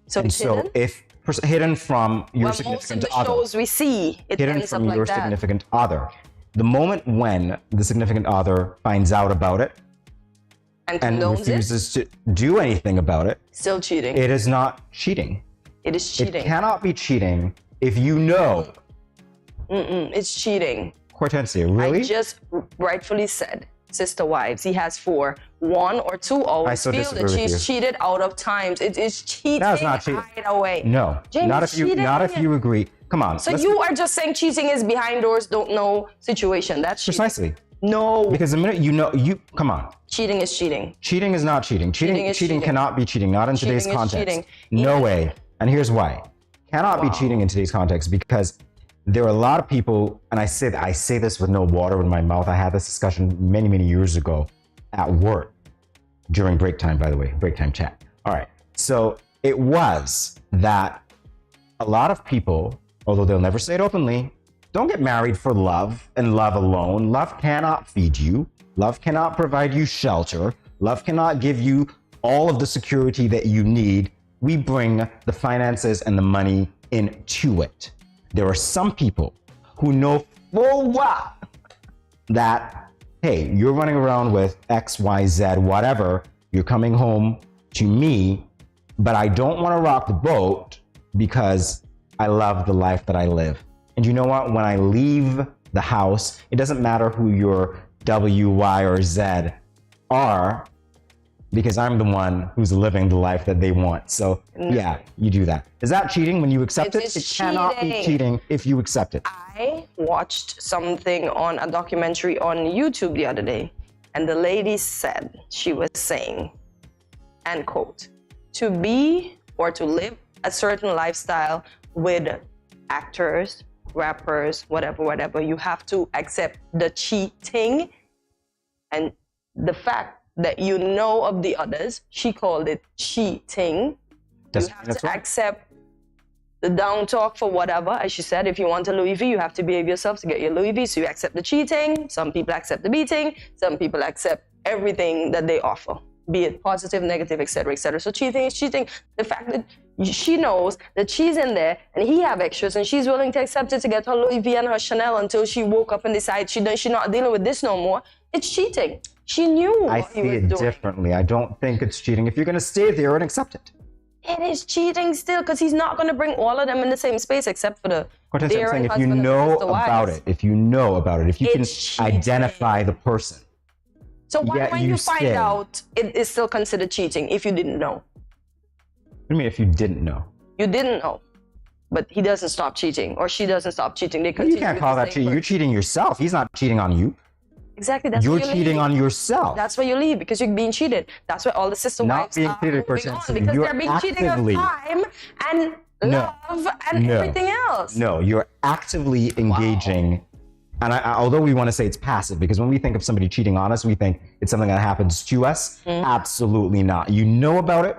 So and it's so hidden? if hidden from your significant most of the other. shows we see, it Hidden ends up from like your that. significant other. The moment when the significant other finds out about it and and refuses to do anything about it, still cheating. it is not cheating. It is cheating. It cannot be cheating if you know. It's cheating. Hortensia, really? I just rightfully said, sister wives, he has 4. 1 or 2 always so feel disagree that with she's you. cheated out of times. It is cheating. No, it's not cheating. Either way. No, Jamie, not if you agree. Come on. So let's you are just saying cheating is behind doors, don't know situation. That's cheating. precisely. No. Because the minute come on. Cheating is cheating. Cheating is not cheating. Cheating cannot be cheating, not in today's Cheating is context. cheating. No way. And here's why. Cannot be cheating in today's context because there are a lot of people, and I say this with no water in my mouth. I had this discussion many, many years ago at work during break time, by the way, break time chat. All right. So it was that a lot of people, although they'll never say it openly, don't get married for love and love alone. Love cannot feed you. Love cannot provide you shelter. Love cannot give you all of the security that you need. We bring the finances and the money into it. There are some people who know full well that, hey, you're running around with X, Y, Z, whatever. You're coming home to me, but I don't want to rock the boat because I love the life that I live. And you know what? When I leave the house, it doesn't matter who your W, Y, or Z are, because I'm the one who's living the life that they want. So yeah, you do that. Is that cheating when you accept it? It cannot be cheating if you accept it. I watched something on a documentary on YouTube the other day, and the lady said, she was saying, and quote, to be or to live a certain lifestyle with actors, rappers, whatever, you have to accept the cheating and the fact that you know of the others. She called it cheating. You have to accept the down talk for whatever. As she said, if you want a Louis V, you have to behave yourself to get your Louis V. So you accept the cheating. Some people accept the beating. Some people accept everything that they offer, be it positive, negative, etc., etc. So cheating is cheating. The fact that she knows that she's in there and he have extras and she's willing to accept it to get her Louis V and her Chanel until she woke up and decided she's not dealing with this no more. It's cheating. She knew what I he see was it doing. differently. I don't think it's cheating if you're going to stay there and accept it. It is cheating still because he's not going to bring all of them in the same space except for the Hortensia, I'm daring saying if you husband and know sister about wives. it, if you know about it, if you It's can identify the person. So why, yet when you you find stay. out, it is still considered cheating if you didn't know? What do you mean if you didn't know? You didn't know, but he doesn't stop cheating or she doesn't stop cheating. They You continue can't with call the that same cheating. You're cheating yourself. He's not cheating on you. Exactly. That's You're why you cheating leave. on yourself. That's why you leave, because you're being cheated. That's why all the sister Not wives being are cheated, moving on, Hortensia. because You're they're being cheated of actively- time and love and everything else. No, you're actively engaging. And although we want to say it's passive, because when we think of somebody cheating on us, we think it's something that happens to us. Absolutely not. You know about it.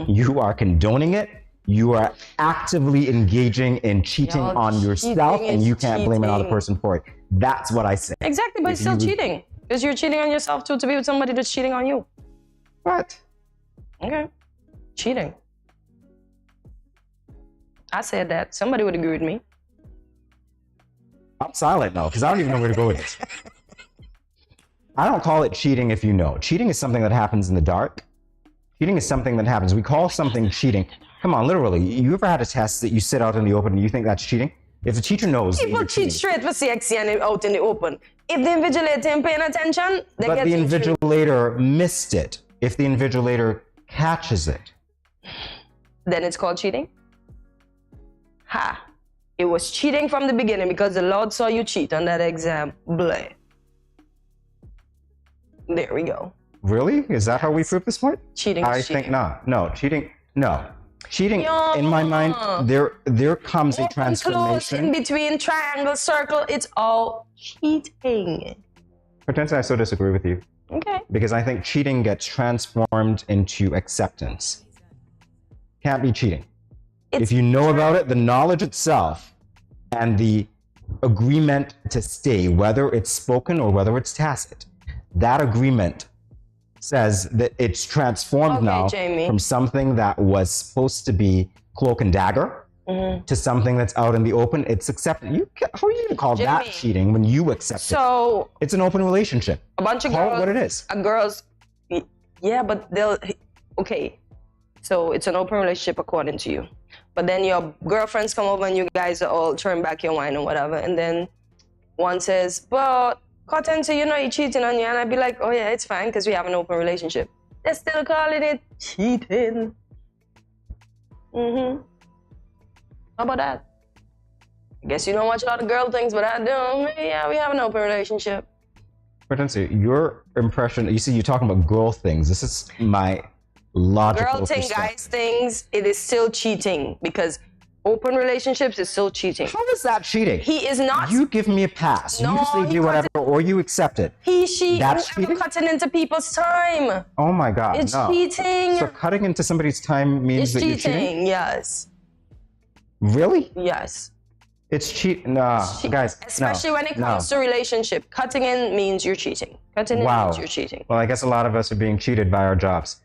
You are condoning it. You are actively engaging in cheating Y'all, on yourself, cheating and is you can't blame another cheating. person for it. That's what I say. Exactly, but it's still cheating. Because you're cheating on yourself too, to be with somebody that's cheating on you. What? Okay. Cheating. I said that. Somebody would agree with me. I'm silent now, because I don't even know where to go with this. I don't call it cheating if you know. Cheating is something that happens in the dark. Cheating is something that happens. We call something cheating. Come on, literally. You ever had a test that you sit out in the open and you think that's cheating? If the teacher knows that People you're cheat cheating, straight for sexy and out in the open. If the invigilator ain't paying attention, they but get the in trouble. invigilator missed it, if the invigilator catches it. Then it's called cheating? Ha! It was cheating from the beginning because the Lord saw you cheat on that exam. Blah. There we go. Really? Is that how we prove this point? Cheating I is think cheating. not. No, cheating, no. Cheating, Yeah. in my mind, there comes a Open, close, in transformation. between, triangle, circle, it's all cheating. Potentially, I so disagree with you. Okay. because I think cheating gets transformed into acceptance. Can't be cheating. If you know about it, the knowledge itself and the agreement to stay, whether it's spoken or whether it's tacit, that agreement says that it's transformed now from something that was supposed to be cloak and dagger to something that's out in the open. It's accepted. How are you going to call that cheating when you accept it? It's an open relationship. A bunch of Call girls. it what it is. Girls, yeah, but they'll. Okay, so it's an open relationship according to you, but then your girlfriends come over and you guys are all turn back your wine or whatever, and then one says, "But Cartel, so you know you're cheating on you," and I'd be like, "Oh yeah, it's fine because we have an open relationship." They're still calling it cheating. How about that? I guess you don't watch a lot of girl things, but I do. Yeah, we have an open relationship. Hortensia, your impression, you see, you're talking about girl things. This is my logical Girl thing, perspective. guys things, it is still cheating because open relationships is still cheating. How is that cheating? He is not. You give me a pass. No, you say he do whatever, or you accept it. She, That's whoever cheating? cutting into people's time. Oh my God, It's no. cheating. So cutting into somebody's time means It's that you're cheating? cheating, yes. Really? Yes. It's cheat. Nah, guys. Especially when it comes to relationship. Cutting in means you're cheating. Cutting in means you're cheating. Well, I guess a lot of us are being cheated by our jobs,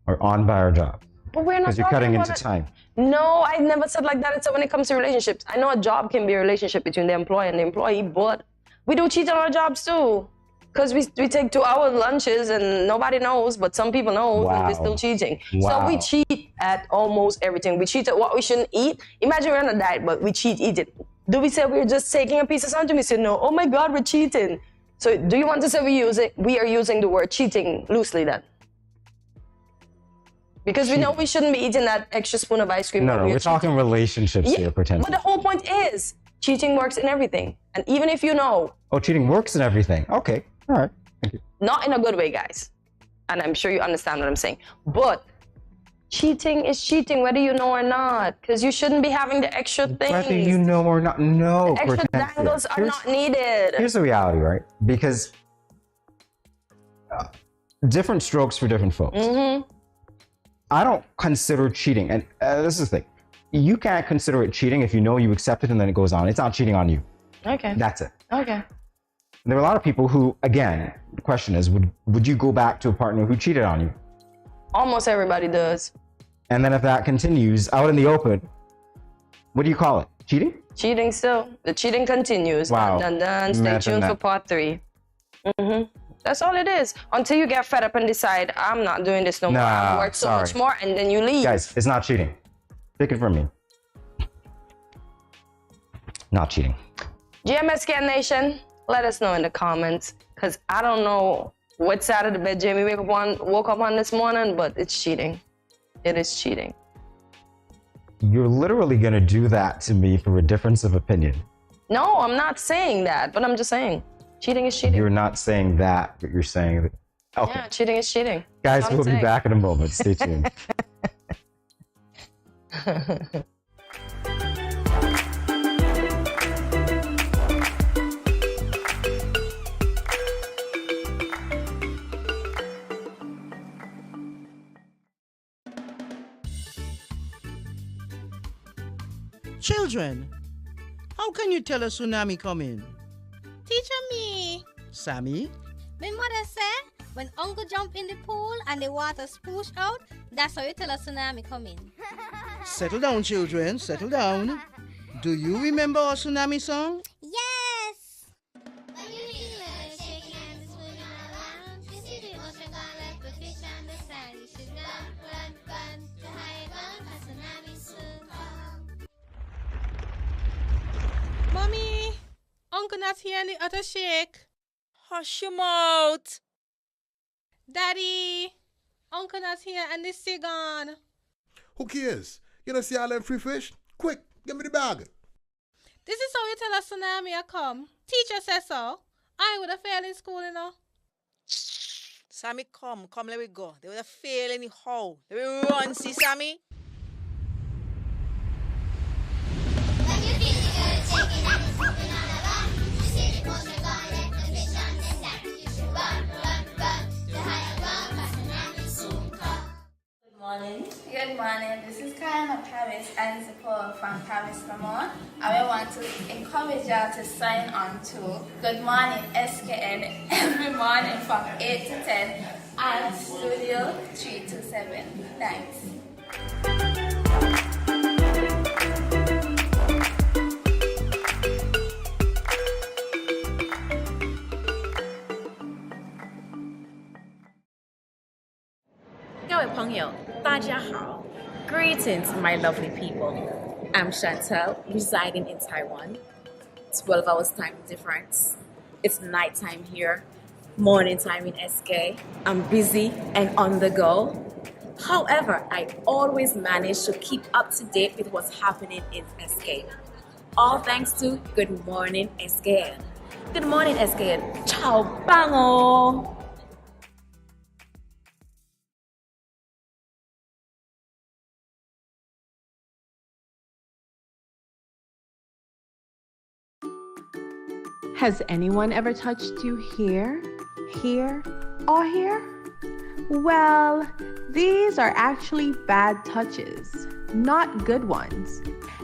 or on by our job, But we're not because you're talking cutting about into it. time. No, I never said like that. It's when it comes to relationships. I know a job can be a relationship between the employer and the employee, but we do cheat on our jobs too. Because we take 2-hour lunches and nobody knows, but some people know and we're still cheating. So we cheat at almost everything. We cheat at what we shouldn't eat. Imagine we're on a diet, but we cheat eating. Do we say we're just taking a piece of something? We say no. Oh my God, we're cheating. So do you want to say we are using the word cheating loosely then? Because we know we shouldn't be eating that extra spoon of ice cream. No, we're talking relationships here, pretend. But the whole point is cheating works in everything. And even if you know. Oh, cheating works in everything. Okay, all right, thank you. Not in a good way, guys. And I'm sure you understand what I'm saying. But cheating is cheating, whether you know or not. Because you shouldn't be having the extra things. Whether you know or not, no. The extra Hortensia. dangles are not needed. Here's the reality, right? Because different strokes for different folks. I don't consider cheating, and this is the thing. You can't consider it cheating if you know you accept it and then it goes on. It's not cheating on you. Okay. That's it. Okay. There are a lot of people who, again, the question is, would you go back to a partner who cheated on you? Almost everybody does. And then if that continues out in the open, what do you call it? Cheating? Cheating still. The cheating continues. Wow. Dun, dun, dun. Stay Imagine tuned that. for part 3. That's all it is. Until you get fed up and decide, I'm not doing this no more. I work so much more, and then you leave. Guys, it's not cheating. Take it from me. Not cheating. GMSK Nation, let us know in the comments, because I don't know what side of the bed Jamie woke up on this morning, but it's cheating. It is cheating. You're literally going to do that to me for a difference of opinion. No, I'm not saying that, but I'm just saying. Cheating is cheating. You're not saying that, but you're saying that. Okay. Yeah, cheating is cheating. Guys, That's what we'll I'm be back in a moment. Stay tuned. saying. Children, how can you tell a tsunami coming? Teacher me. Sammy? My mother said when uncle jump in the pool and the water spoosh out, that's how you tell a tsunami coming. Settle down, children. Settle down. Do you remember our tsunami song? Yes! Mommy, Uncle not here and the other shake. Hush your mouth. Daddy, Uncle not here and the sea gone. Who cares? You don't see all them free fish? Quick, give me the bag. This is how you tell a tsunami I come. Teacher says so. I would have failed in school, you know. Sammy, come, let me go. They would have failed anyhow. Let me run, see Sammy. Good morning, this is Karen Paris and Zipo from Paris, Vermont. I want to encourage y'all to sign on to Good Morning SKN every morning from 8 to 10 on Studio 327. Thanks. Greetings, my lovely people. I'm Chantel, residing in Taiwan. 12 hours time difference. It's nighttime here, morning time in SK. I'm busy and on the go. However, I always manage to keep up to date with what's happening in SK. All thanks to Good Morning SKN. Good morning SKN. Ciao, bango! Has anyone ever touched you here, here, or here? Well, these are actually bad touches, not good ones.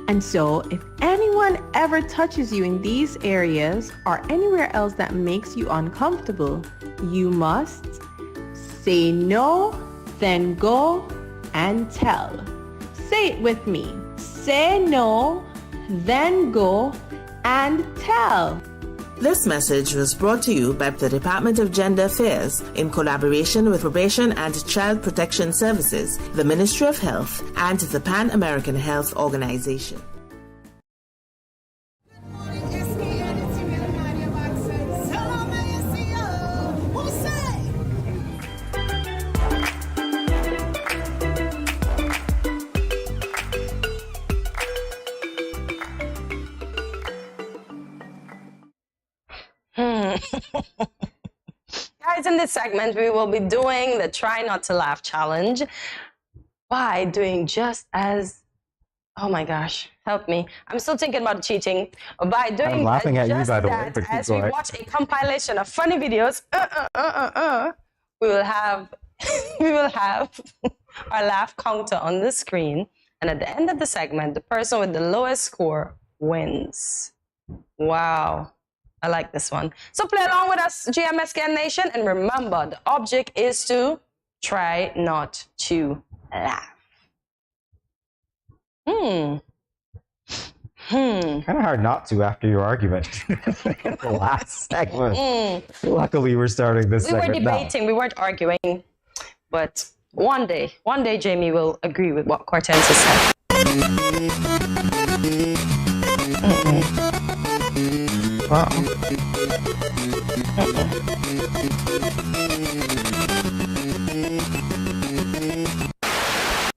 And so, if anyone ever touches you in these areas or anywhere else that makes you uncomfortable, you must say no, then go and tell. Say it with me. Say no, then go and tell. This message was brought to you by the Department of Gender Affairs in collaboration with Probation and Child Protection Services, the Ministry of Health, and the Pan American Health Organization. Guys, in this segment, we will be doing the Try Not to Laugh challenge by doing just as, oh my gosh, help me. I'm still thinking about cheating. By doing I'm laughing at you, by the way, but as keep we going. watch a compilation of funny videos, we will have our laugh counter on the screen. And at the end of the segment, the person with the lowest score wins. Wow. I like this one. So play along with us, GMSKN Nation, and remember, the object is to try not to laugh. Kind of hard not to after your argument. The last segment. Luckily, we're starting this segment We were debating, we weren't arguing. But one day, Jamie will agree with what Cartel has said. Wow.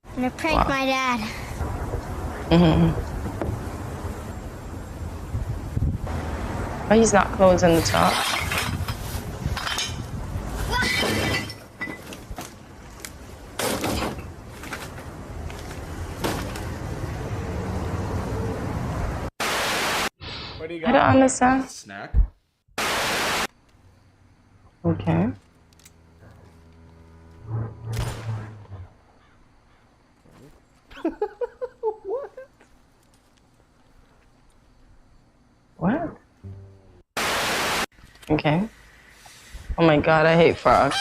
I'm gonna prank my dad. Oh, he's not closing the top. I don't understand. Snack. Okay. What? Okay. Oh my god, I hate frogs.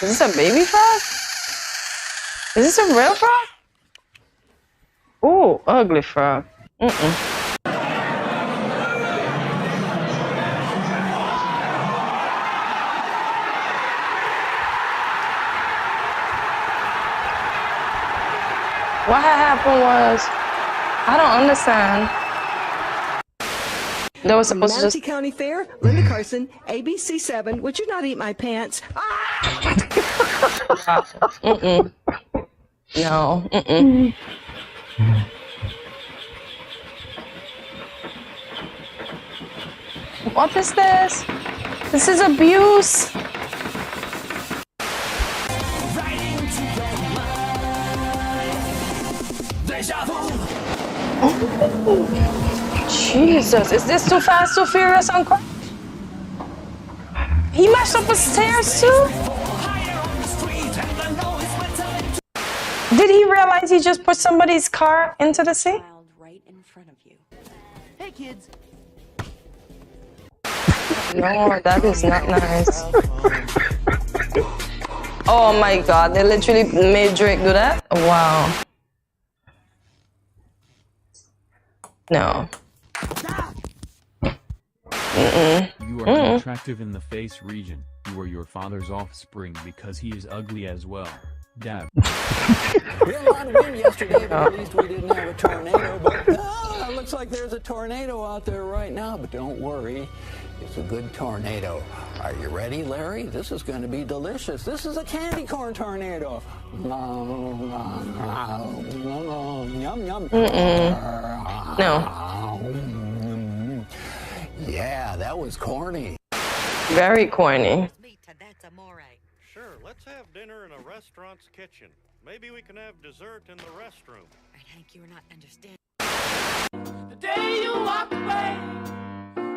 Is this a baby frog? Is this a real frog? Ooh, ugly frog. What happened was, I don't understand. There was supposed to Manatee County Fair, Linda Carson, ABC 7. Would you not eat my pants? No. What is this? This is abuse. Jesus, is this Too Fast, Too Furious on He mashed up the stairs too? Did he realize he just put somebody's car into the sea? Right in front of you. Hey, kids. No, that is not nice. Oh my God, they literally made Drake do that? Wow. No. You are attractive in the face region. You are your father's offspring because he is ugly as well. Dab. We had a lot of wind yesterday, but at least we didn't have a tornado. But it looks like there's a tornado out there right now. But don't worry, it's a good tornado. Are you ready, Larry? This is going to be delicious. This is a candy corn tornado. Yum, yum. No. Yeah, that was corny. Very corny. Sure, let's have dinner in a restaurant's kitchen. Maybe we can have dessert in the restroom. Hank, you're not understanding. The day you walked away,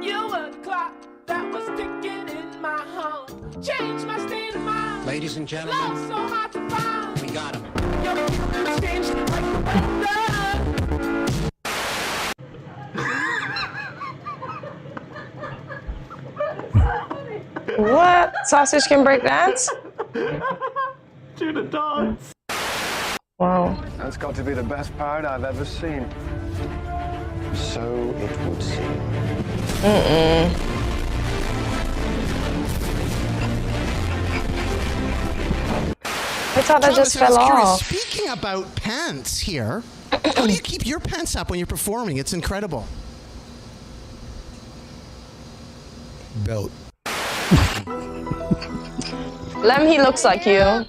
you were the clock that was ticking in my home. Changed my state of mind. Ladies and gentlemen, Love so hard to find. we got him. Your mood changed like the weather. What? Sausage can break dance? To the dogs. Wow. That's got to be the best part I've ever seen. So it would seem. I thought that just fell off. Speaking about pants here, how do you keep your pants up when you're performing? It's incredible. Built. Lem, he looks like you.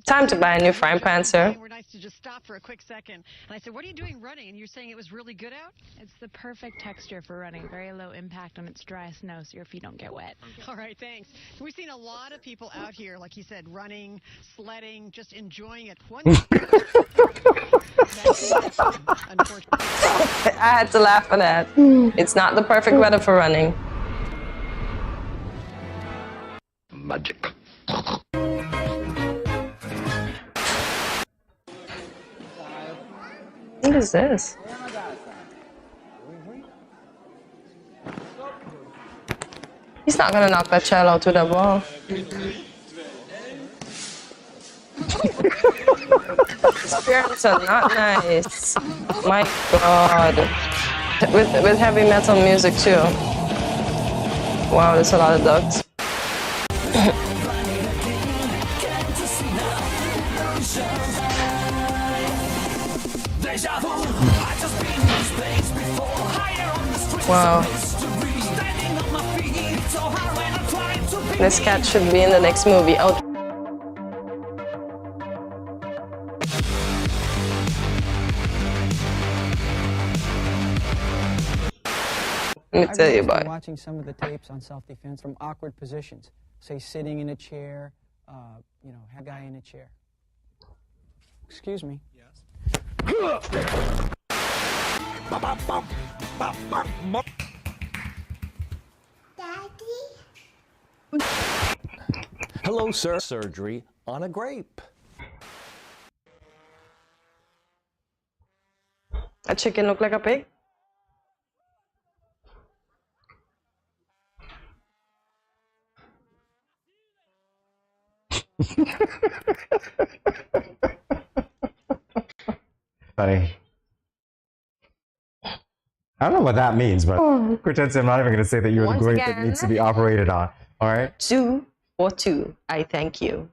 Time to buy a new frying pan, sir. We're nice to just stop for a quick second. And I said, what are you doing running? And you're saying it was really good out? It's the perfect texture for running. Very low impact on its dry snow, so your feet don't get wet. All right, thanks. So we've seen a lot of people out here, like you said, running, sledding, just enjoying it. One I had to laugh at that. It's not the perfect weather for running. Magic. What is this? He's not gonna knock that child out to the ball. These parents are not nice. My God. With heavy metal music too. Wow, there's a lot of ducks. Wow. This cat should be in the next movie. Oh. Let me tell you about it. Watching some of the tapes on self-defense from awkward positions, say sitting in a chair, you know, have a guy in a chair. Excuse me. Yes. Hello, sir. Surgery on a grape. A chicken look like a pig? Funny. I don't know what that means, but Cortez, I'm not even going to say that you're the grape that needs to be operated on. All right? 2 for 2. I thank you.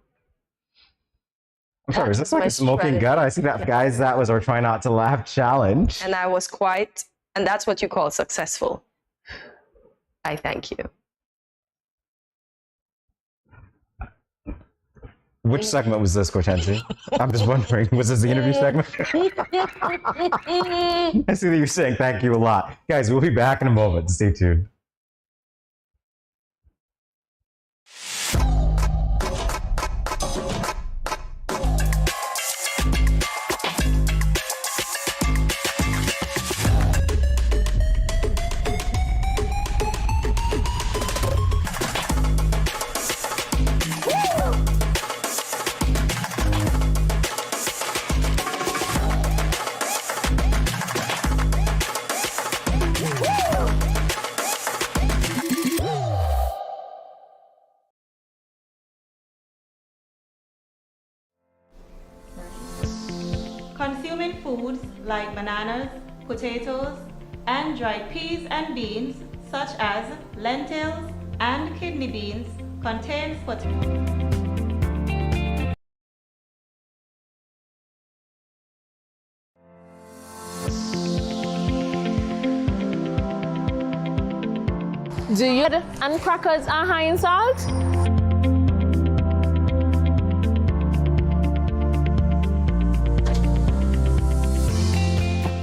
I'm sorry, is this like a smoking gut? I see that, guys, that was our try not to laugh challenge. And I was quite, and that's what you call successful. I thank you. Which segment was this, Cortensi? I'm just wondering, was this the interview segment? I see that you're saying thank you a lot. Guys, we'll be back in a moment. Stay tuned. foods like bananas, potatoes, and dried peas and beans such as lentils and kidney beans contains potassium. Do you and crackers are high in salt?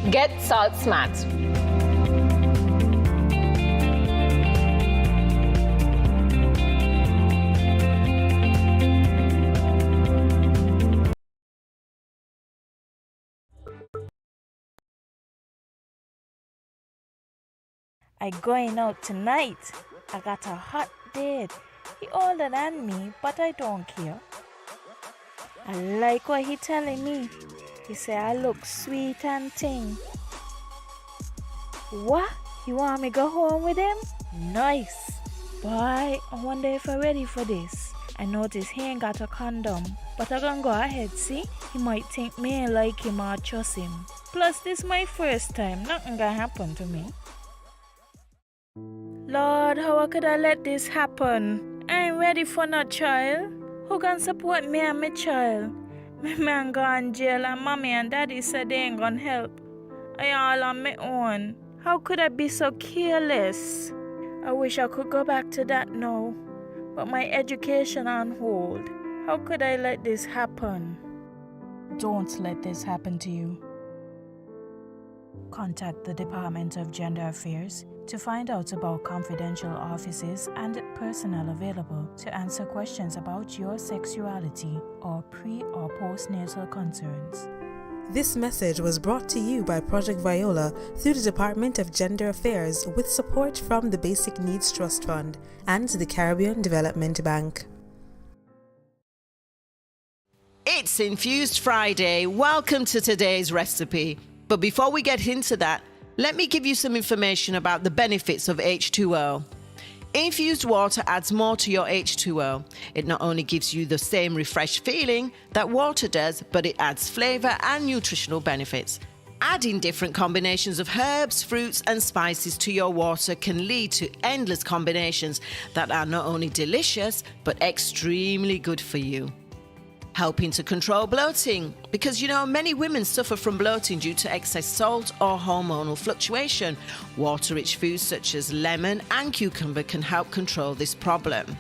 Get salt smart. I going out tonight. I got a hot date. He older than me, but I don't care. I like what he telling me. He say I look sweet and ting. What? You want me go home with him? Nice. Boy, I wonder if I'm ready for this. I notice he ain't got a condom, but I gonna go ahead, see? He might think me ain't like him or trust him. Plus, this my first time. Nothing gonna happen to me. Lord, how could I let this happen? I ain't ready for no child. Who can support me and my child? My man gone jail and mommy and daddy said they ain't gonna help. I all on my own. How could I be so careless? I wish I could go back to that now. But my education on hold. How could I let this happen? Don't let this happen to you. Contact the Department of Gender Affairs to find out about confidential offices and personnel available to answer questions about your sexuality or pre- or postnatal concerns. This message was brought to you by Project Viola through the Department of Gender Affairs with support from the Basic Needs Trust Fund and the Caribbean Development Bank. It's Infused Friday. Welcome to today's recipe. But before we get into that, let me give you some information about the benefits of H2O. Infused water adds more to your H2O. It not only gives you the same refreshed feeling that water does, but it adds flavor and nutritional benefits. Adding different combinations of herbs, fruits, and spices to your water can lead to endless combinations that are not only delicious, but extremely good for you. Helping to control bloating, because many women suffer from bloating due to excess salt or hormonal fluctuation. Water-rich foods such as lemon and cucumber can help control this problem.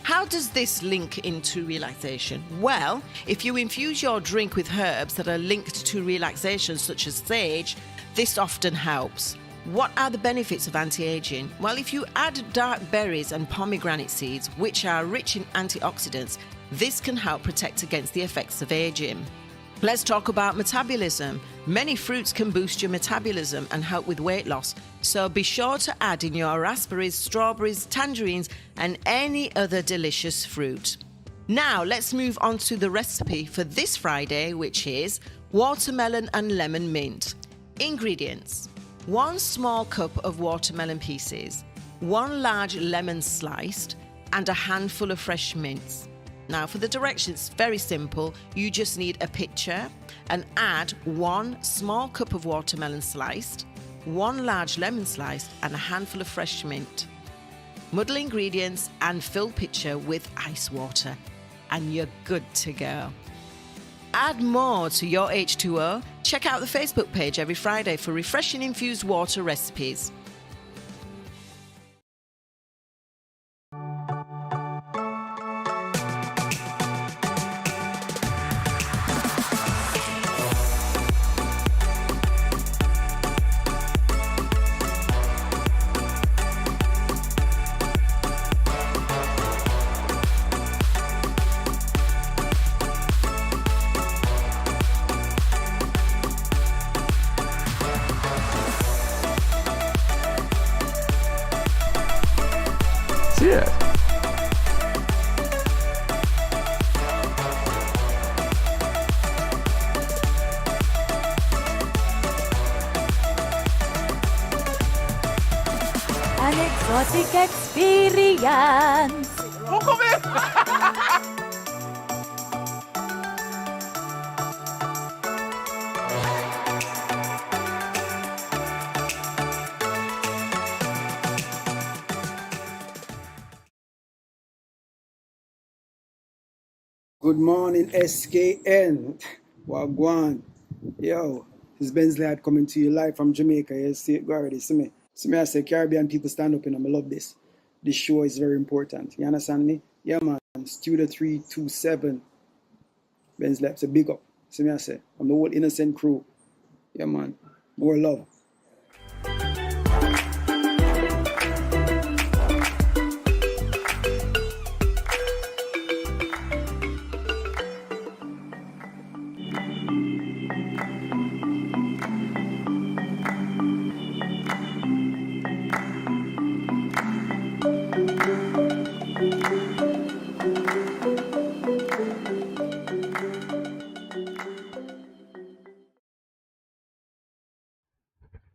How does this link into relaxation? Well, if you infuse your drink with herbs that are linked to relaxation such as sage, this often helps. What are the benefits of anti-aging? Well, if you add dark berries and pomegranate seeds, which are rich in antioxidants, this can help protect against the effects of aging. Let's talk about metabolism. Many fruits can boost your metabolism and help with weight loss, so be sure to add in your raspberries, strawberries, tangerines, and any other delicious fruit. Now, let's move on to the recipe for this Friday, which is watermelon and lemon mint. Ingredients: 1 small cup of watermelon pieces, 1 large lemon sliced, and a handful of fresh mints. Now for the directions, very simple. You just need a pitcher and add 1 small cup of watermelon sliced, 1 large lemon sliced, and a handful of fresh mint. Muddle ingredients and fill pitcher with ice water, and you're good to go. Add more to your H2O. Check out the Facebook page every Friday for refreshing infused water recipes. Yeah. An exotic experience. Good morning, SKN. Wagwan. Yo, this is Bensley Lad coming to you live from Jamaica. You see it already. See me, I say Caribbean people stand up and I love this. This show is very important. You understand me? Yeah, man. Studio 327. Bensley Lad. It's a big up. See me, I say. I'm the whole innocent crew. Yeah, man. More love.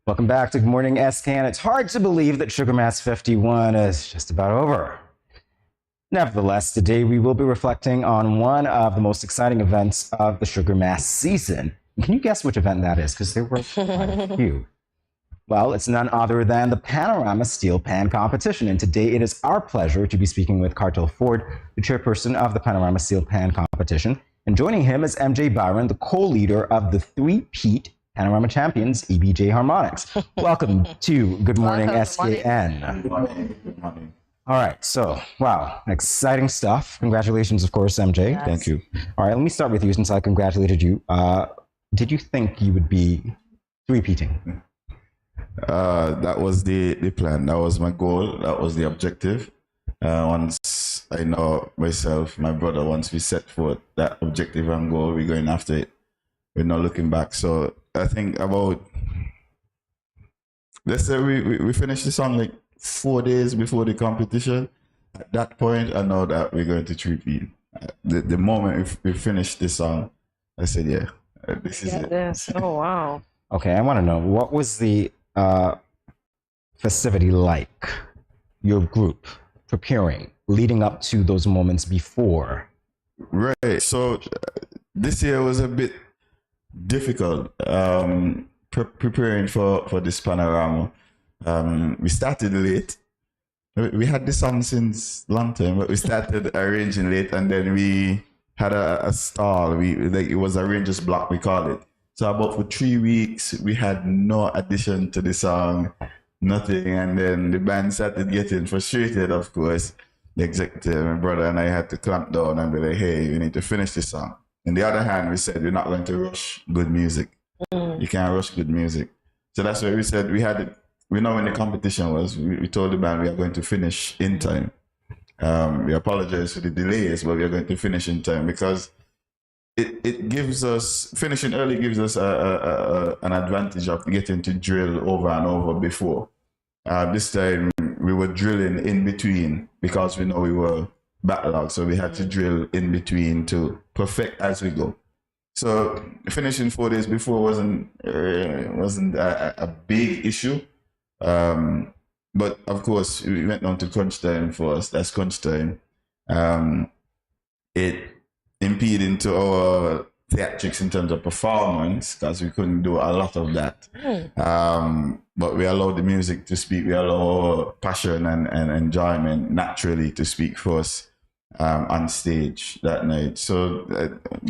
Welcome back to Good Morning SKN. It's hard to believe that Sugar Mass 51 is just about over. Nevertheless, today we will be reflecting on one of the most exciting events of the Sugar Mass season. Can you guess which event that is? Because there were quite a few. Well, it's none other than the Panorama Steel Pan Competition. And today it is our pleasure to be speaking with Cartel Forde, the chairperson of the Panorama Steel Pan Competition. And joining him is MJ Byron, the co-leader of the three-peat Panorama champions, EBJ Harmonics. Welcome to Good Morning SKN. Good morning. All right, so, wow, exciting stuff. Congratulations, of course, MJ. Yes. Thank you. All right, let me start with you since I congratulated you. Did you think you would be three-peating? That was the plan. That was my goal. That was the objective. Once I know myself, my brother, once we set forth that objective and goal, we're going after it. We're not looking back. So I think about, let's say we finished the song like 4 days before the competition. At that point, I know that we're going to three-peat. The moment we finished the song, I said, yeah, this is it. This. Oh, wow. Okay, I want to know, what was the festivity like, your group preparing, leading up to those moments before? Right, so this year was a bit difficult preparing for this Panorama. We started late. We had the song since long time, but we started arranging late, and then we had a stall. It was a arranger's block, we call it. So about for 3 weeks, we had no addition to the song, nothing. And then the band started getting frustrated, of course. The executive, my brother and I had to clamp down and be like, hey, we need to finish this song. On the other hand, we said, we're not going to rush good music. You can't rush good music. So that's why we said we know when the competition was, we told the band we are going to finish in time. We apologize for the delays, but we are going to finish in time because it gives us, finishing early gives us an advantage of getting to drill over and over before. This time we were drilling in between because we know we were backlogged, so we had to drill in between to perfect as we go. So finishing 4 days before wasn't a big issue. But of course, we went on to crunch time for us. That's crunch time. It impeded into our theatrics in terms of performance because we couldn't do a lot of that. But we allowed the music to speak. We allowed our passion and enjoyment naturally to speak for us on stage that night. So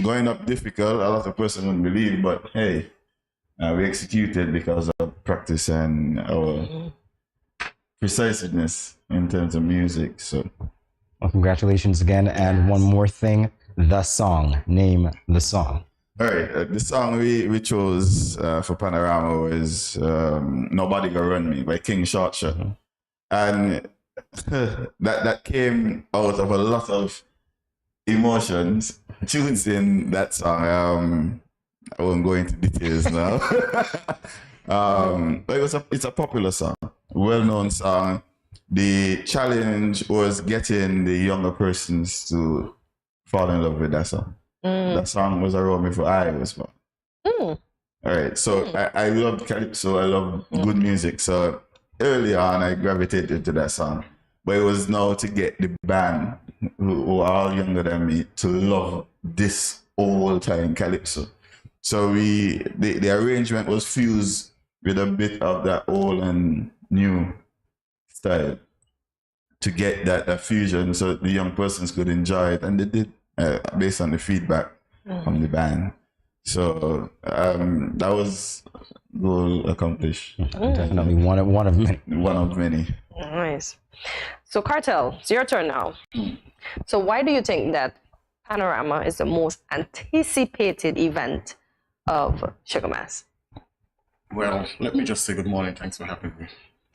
going up difficult, a lot of persons wouldn't believe, but hey, we executed because of practice and our preciseness in terms of music. So, well, congratulations again. And one more thing, the song. Name the song. All right, the song we chose for Panorama was Nobody Gonna Run Me by King Shortshot. And that came out of a lot of emotions, tunes in that song. I won't go into details now. But it's a popular song, well-known song. The challenge was getting the younger persons to fall in love with that song. That song was around me for I was born. All right, so I love calypso, I love good music. So early on, I gravitated to that song. But it was now to get the band, who are all younger than me, to love this old-time calypso. So the arrangement was fused with a bit of that old and new style to get that fusion so the young persons could enjoy it. And they did based on the feedback from the band. So that was goal accomplished. Definitely one of many. One of many. Nice. So Cartel, it's your turn now. So why do you think that Panorama is the most anticipated event of Sugar Mass? Well, let me just say good morning. Thanks for having me.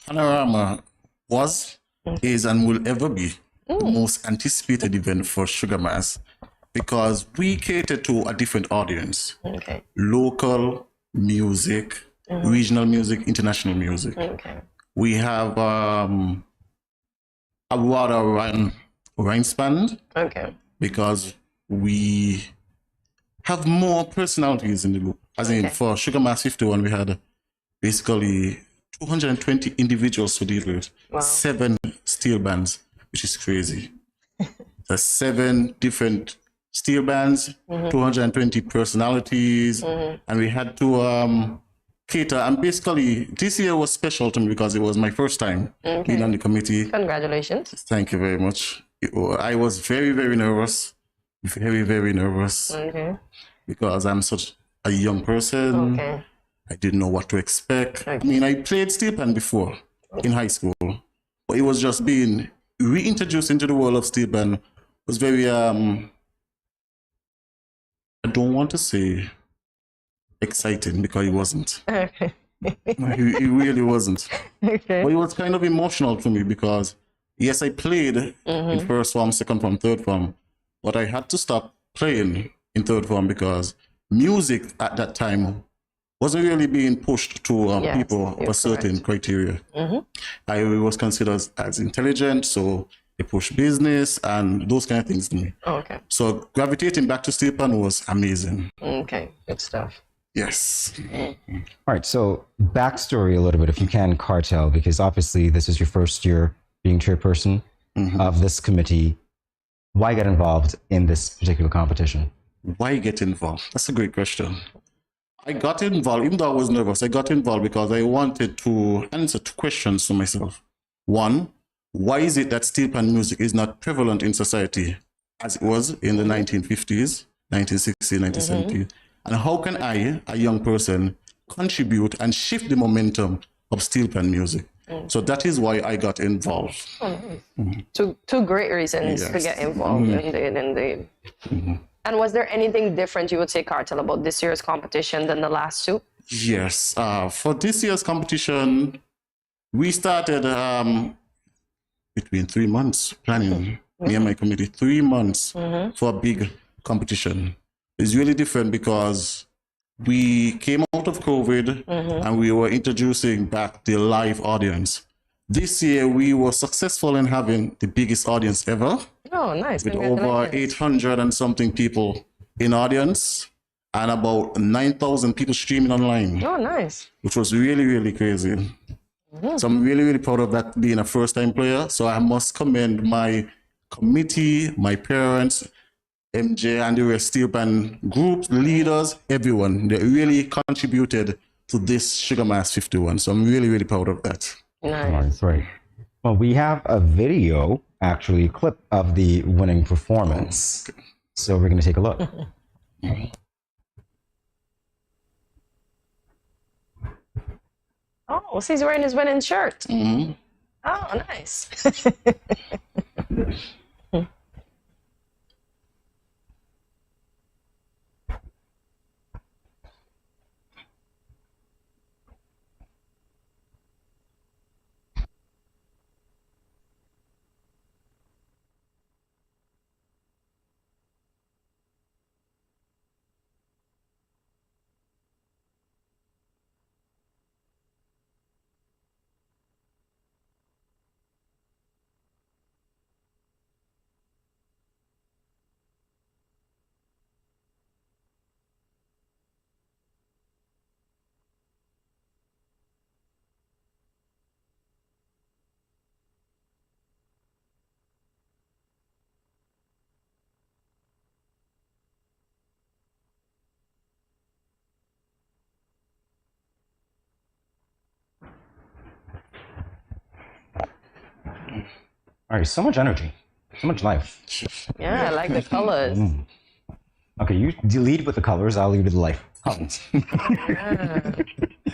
Panorama was, is, and will ever be the most anticipated event for Sugar Mass because we cater to a different audience. Okay. Local music, regional music, international music. Okay. We have a wider range span. Okay. Because we have more personalities in the group. As in, for Sugar Mass 51, we had basically 220 individuals to deal with. Wow. 7 steel bands, which is crazy. There's 7 different steel bands, 220 personalities, and we had to cater. And basically, this year was special to me because it was my first time being on the committee. Congratulations. Thank you very much. I was very, very nervous. Very, very nervous. Okay. Because I'm such a young person. Okay. I didn't know what to expect. I mean, I played steel pan before in high school, but it was just being reintroduced into the world of steel pan was very, I don't want to say exciting because it wasn't. Okay. It really wasn't. Okay. But it was kind of emotional to me because, yes, I played in first form, second form, third form, but I had to stop playing in third form because music at that time wasn't really being pushed to people of a certain criteria. I was considered as intelligent, so they pushed business and those kind of things to me. Okay. So gravitating back to steel pan was amazing. Okay, good stuff. Yes. All right, so backstory a little bit, if you can, Cartel, because obviously this is your first year being chairperson of this committee. Why get involved in this particular competition? Why get involved? That's a great question. I got involved, even though I was nervous, I got involved because I wanted to answer 2 questions to myself. One, why is it that steel pan music is not prevalent in society as it was in the 1950s, 1960s, 1970s? And how can I, a young person, contribute and shift the momentum of steel pan music? So that is why I got involved. Two great reasons to get involved, indeed. And was there anything different you would say, Cartel, about this year's competition than the last 2? Yes. For this year's competition, we started between 3 months planning, me and my committee, 3 months for a big competition. It's really different because we came out of COVID and we were introducing back the live audience. This year, we were successful in having the biggest audience ever. Oh, nice. With over 800 and something people in audience and about 9,000 people streaming online. Oh, nice. Which was really, really crazy. So I'm really, really proud of that being a first-time player. So I must commend my committee, my parents, MJ and the rest steel pan groups, leaders, everyone. They really contributed to this Sugar Mass 51. So I'm really, really proud of that. Nice. Right. Well, we have a video, actually, clip of the winning performance. So we're going to take a look. Oh, so he's wearing his winning shirt. Oh, nice. All right, so much energy. So much life. Yeah, I like the colors. Okay, you lead with the colors, I'll lead with the life.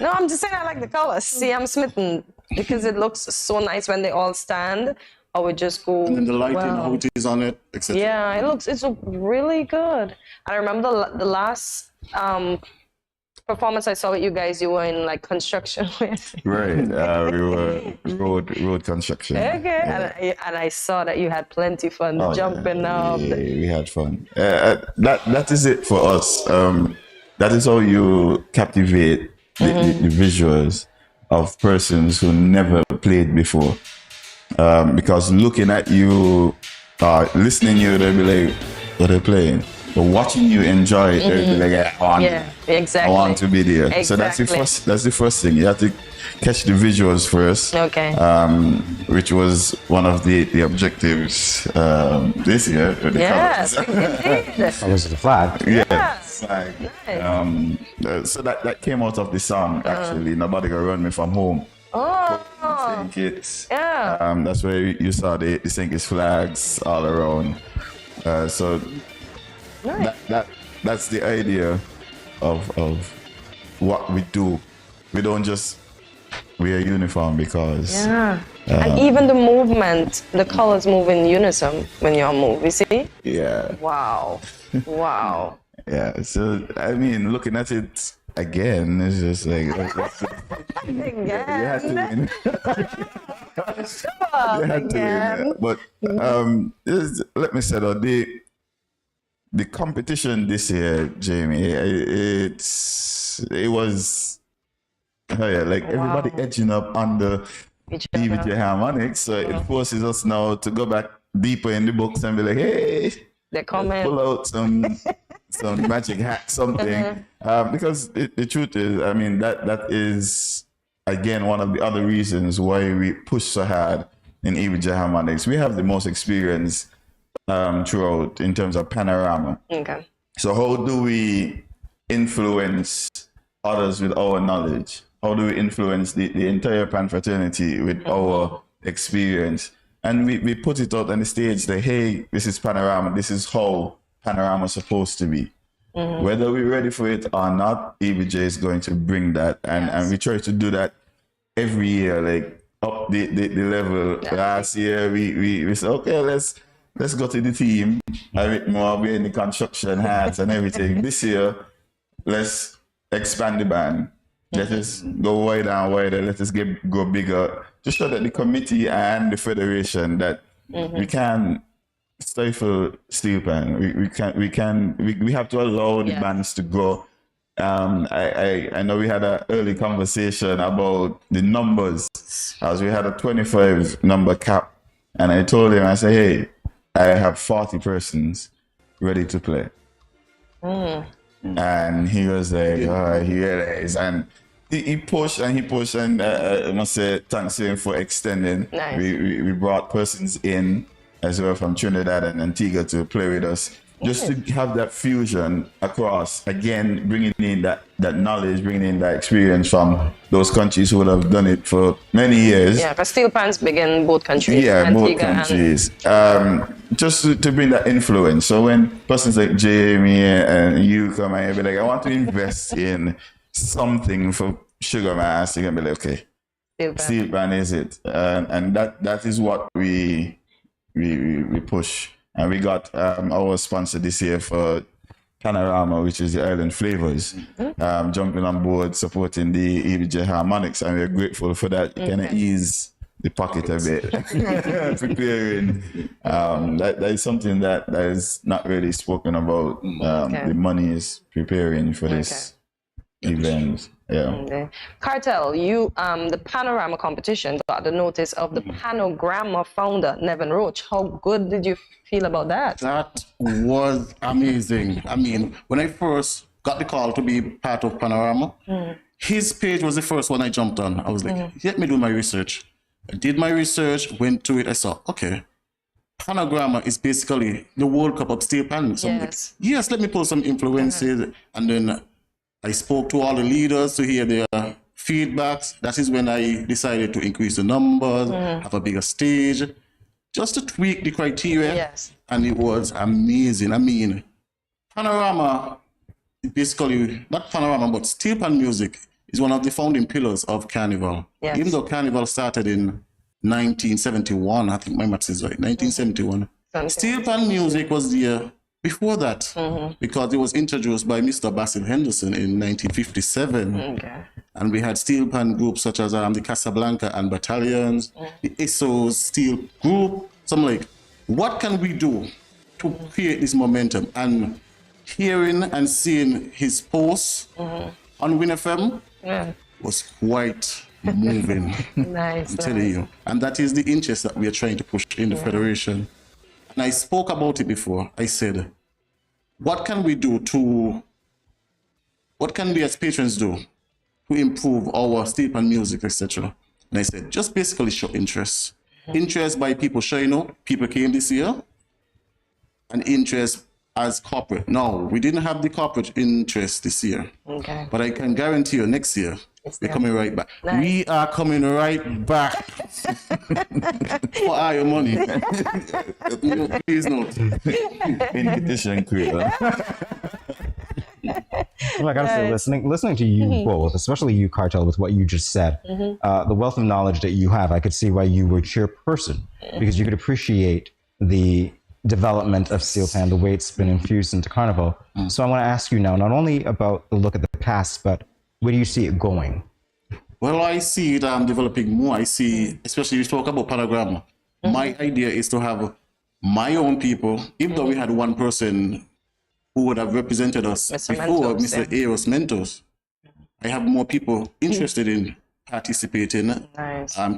No, I'm just saying I like the colors. See, I'm smitten because it looks so nice when they all stand. I would just go. And then the lighting, wow. how it is on it, etc. Yeah, it's really good. I remember the last performance I saw with you guys. You were in like construction with. Right, we were road construction. Okay, Yeah. and I saw that you had plenty fun jumping up. Yeah, we had fun. That is it for us. That is how you captivate the visuals of persons who never played before. Because looking at you, listening to you, they'll be like, what are they playing? But watching you enjoy it, they'll be like, exactly. I want to be there. Exactly. So that's the first thing. You have to catch the visuals first. Okay. Which was one of the objectives this year. With the yes, colors. Colors of the flag. Yeah. Flag. Nice. So that came out of the song, actually. Nobody Gonna Run Me From Home. Oh. St.kitts. Yeah. That's where you saw the St.kitts flags all around. So nice. that's the idea of what we do. We don't just wear uniform because and even the movement, the colors move in unison when you move, you see? Yeah. Wow. Wow. Yeah. So I mean, looking at it again, it's just like Again. you had to win. You had to win. But let me say that the competition this year, Jamie, it was like everybody edging up under EVJ Harmonics. So it forces us now to go back deeper in the books and be like, hey, they're coming. Pull out some magic hack, something. Because the truth is, I mean, that is again one of the other reasons why we push so hard in EVJ Harmonics. We have the most experience throughout in terms of Panorama. Okay. So how do we influence others with our knowledge? How do we influence the entire Pan fraternity with our experience? And we put it out on the stage that, hey, this is Panorama. This is how Panorama is supposed to be. Whether we're ready for it or not, EVJ is going to bring that. And we try to do that every year, like up the level. Last year, we said, okay, let's go to the team. A bit more, we're in the construction hats and everything. This year, let's expand the band. Let us go wider and wider. Let us go bigger. To show that the committee and the federation that we can stifle steel pan. We have to allow the bands to go. I know we had an early conversation about the numbers, as we had a 25 number cap, and I told him, I said, hey, I have 40 persons ready to play. And he was like, oh, here it is. And he pushed and I must say thanks to him for extending. Nice. We brought persons in as well from Trinidad and Antigua to play with us. Just to have that fusion across, again, bringing in that knowledge, bringing in that experience from those countries who would have done it for many years. Yeah, because steel pans begin both countries. Yeah, Antigua both countries. Just to bring that influence. So when persons like Jamie and you come and be like, I want to invest in something for Sugar Mass, you're gonna be like, okay, steel pan is it? And that is what we push. And we got our sponsor this year for Panorama, which is the Island Flavors, jumping on board, supporting the EVJ Harmonics, and we're grateful for that. Kind of ease the pocket a bit, preparing. That is something that is not really spoken about. The money is preparing for this event. Yeah. Cartel, you the Panorama competition got the notice of the Panorama founder, Nevin Roach. How good did you feel about that? That was amazing. I mean, when I first got the call to be part of Panorama, his page was the first one I jumped on. I was like, let me do my research. I did my research, went to it, I saw, okay, Panorama is basically the World Cup of steel pan. So I'm like, yes, let me pull some influences. And then I spoke to all the leaders to hear their feedbacks. That is when I decided to increase the numbers, have a bigger stage. just to tweak the criteria. Yes. And it was amazing. I mean, Panorama, basically, not Panorama, but steel pan music is one of the founding pillars of Carnival. Yes. Even though Carnival started in 1971, I think my maths is right, 1971. Steel pan music was there before that, because it was introduced by Mr. Basil Henderson in 1957. Okay. And we had steel pan groups such as the Casablanca and Battalions, the Essos steel group. So I'm like, what can we do to create this momentum? And hearing and seeing his posts on Win FM was quite moving. Nice. I'm telling you. And that is the interest that we are trying to push in the Federation. And I spoke about it before. I said, what can we do what can we as patrons do to improve our steel pan music, etc.? And I said, just basically show interest. Interest by people showing up. People came this year. And interest as corporate. No, we didn't have the corporate interest this year. Okay. But I can guarantee you next year, we're coming right back. Nice. We are coming right back for all your money. Please note. Invitation creator. Well, I gotta say, listening to you both, especially you, Cartel, with what you just said, the wealth of knowledge that you have, I could see why you were chairperson, because you could appreciate the development of steel pan, the way it's been infused into Carnival. So I want to ask you now, not only about the look at the past, but where do you see it going? Well, I see it developing more. I see, especially you talk about Panorama. My idea is to have my own people, even though we had one person who would have represented us before, Mr. Eros Mentos. I have more people interested in participating,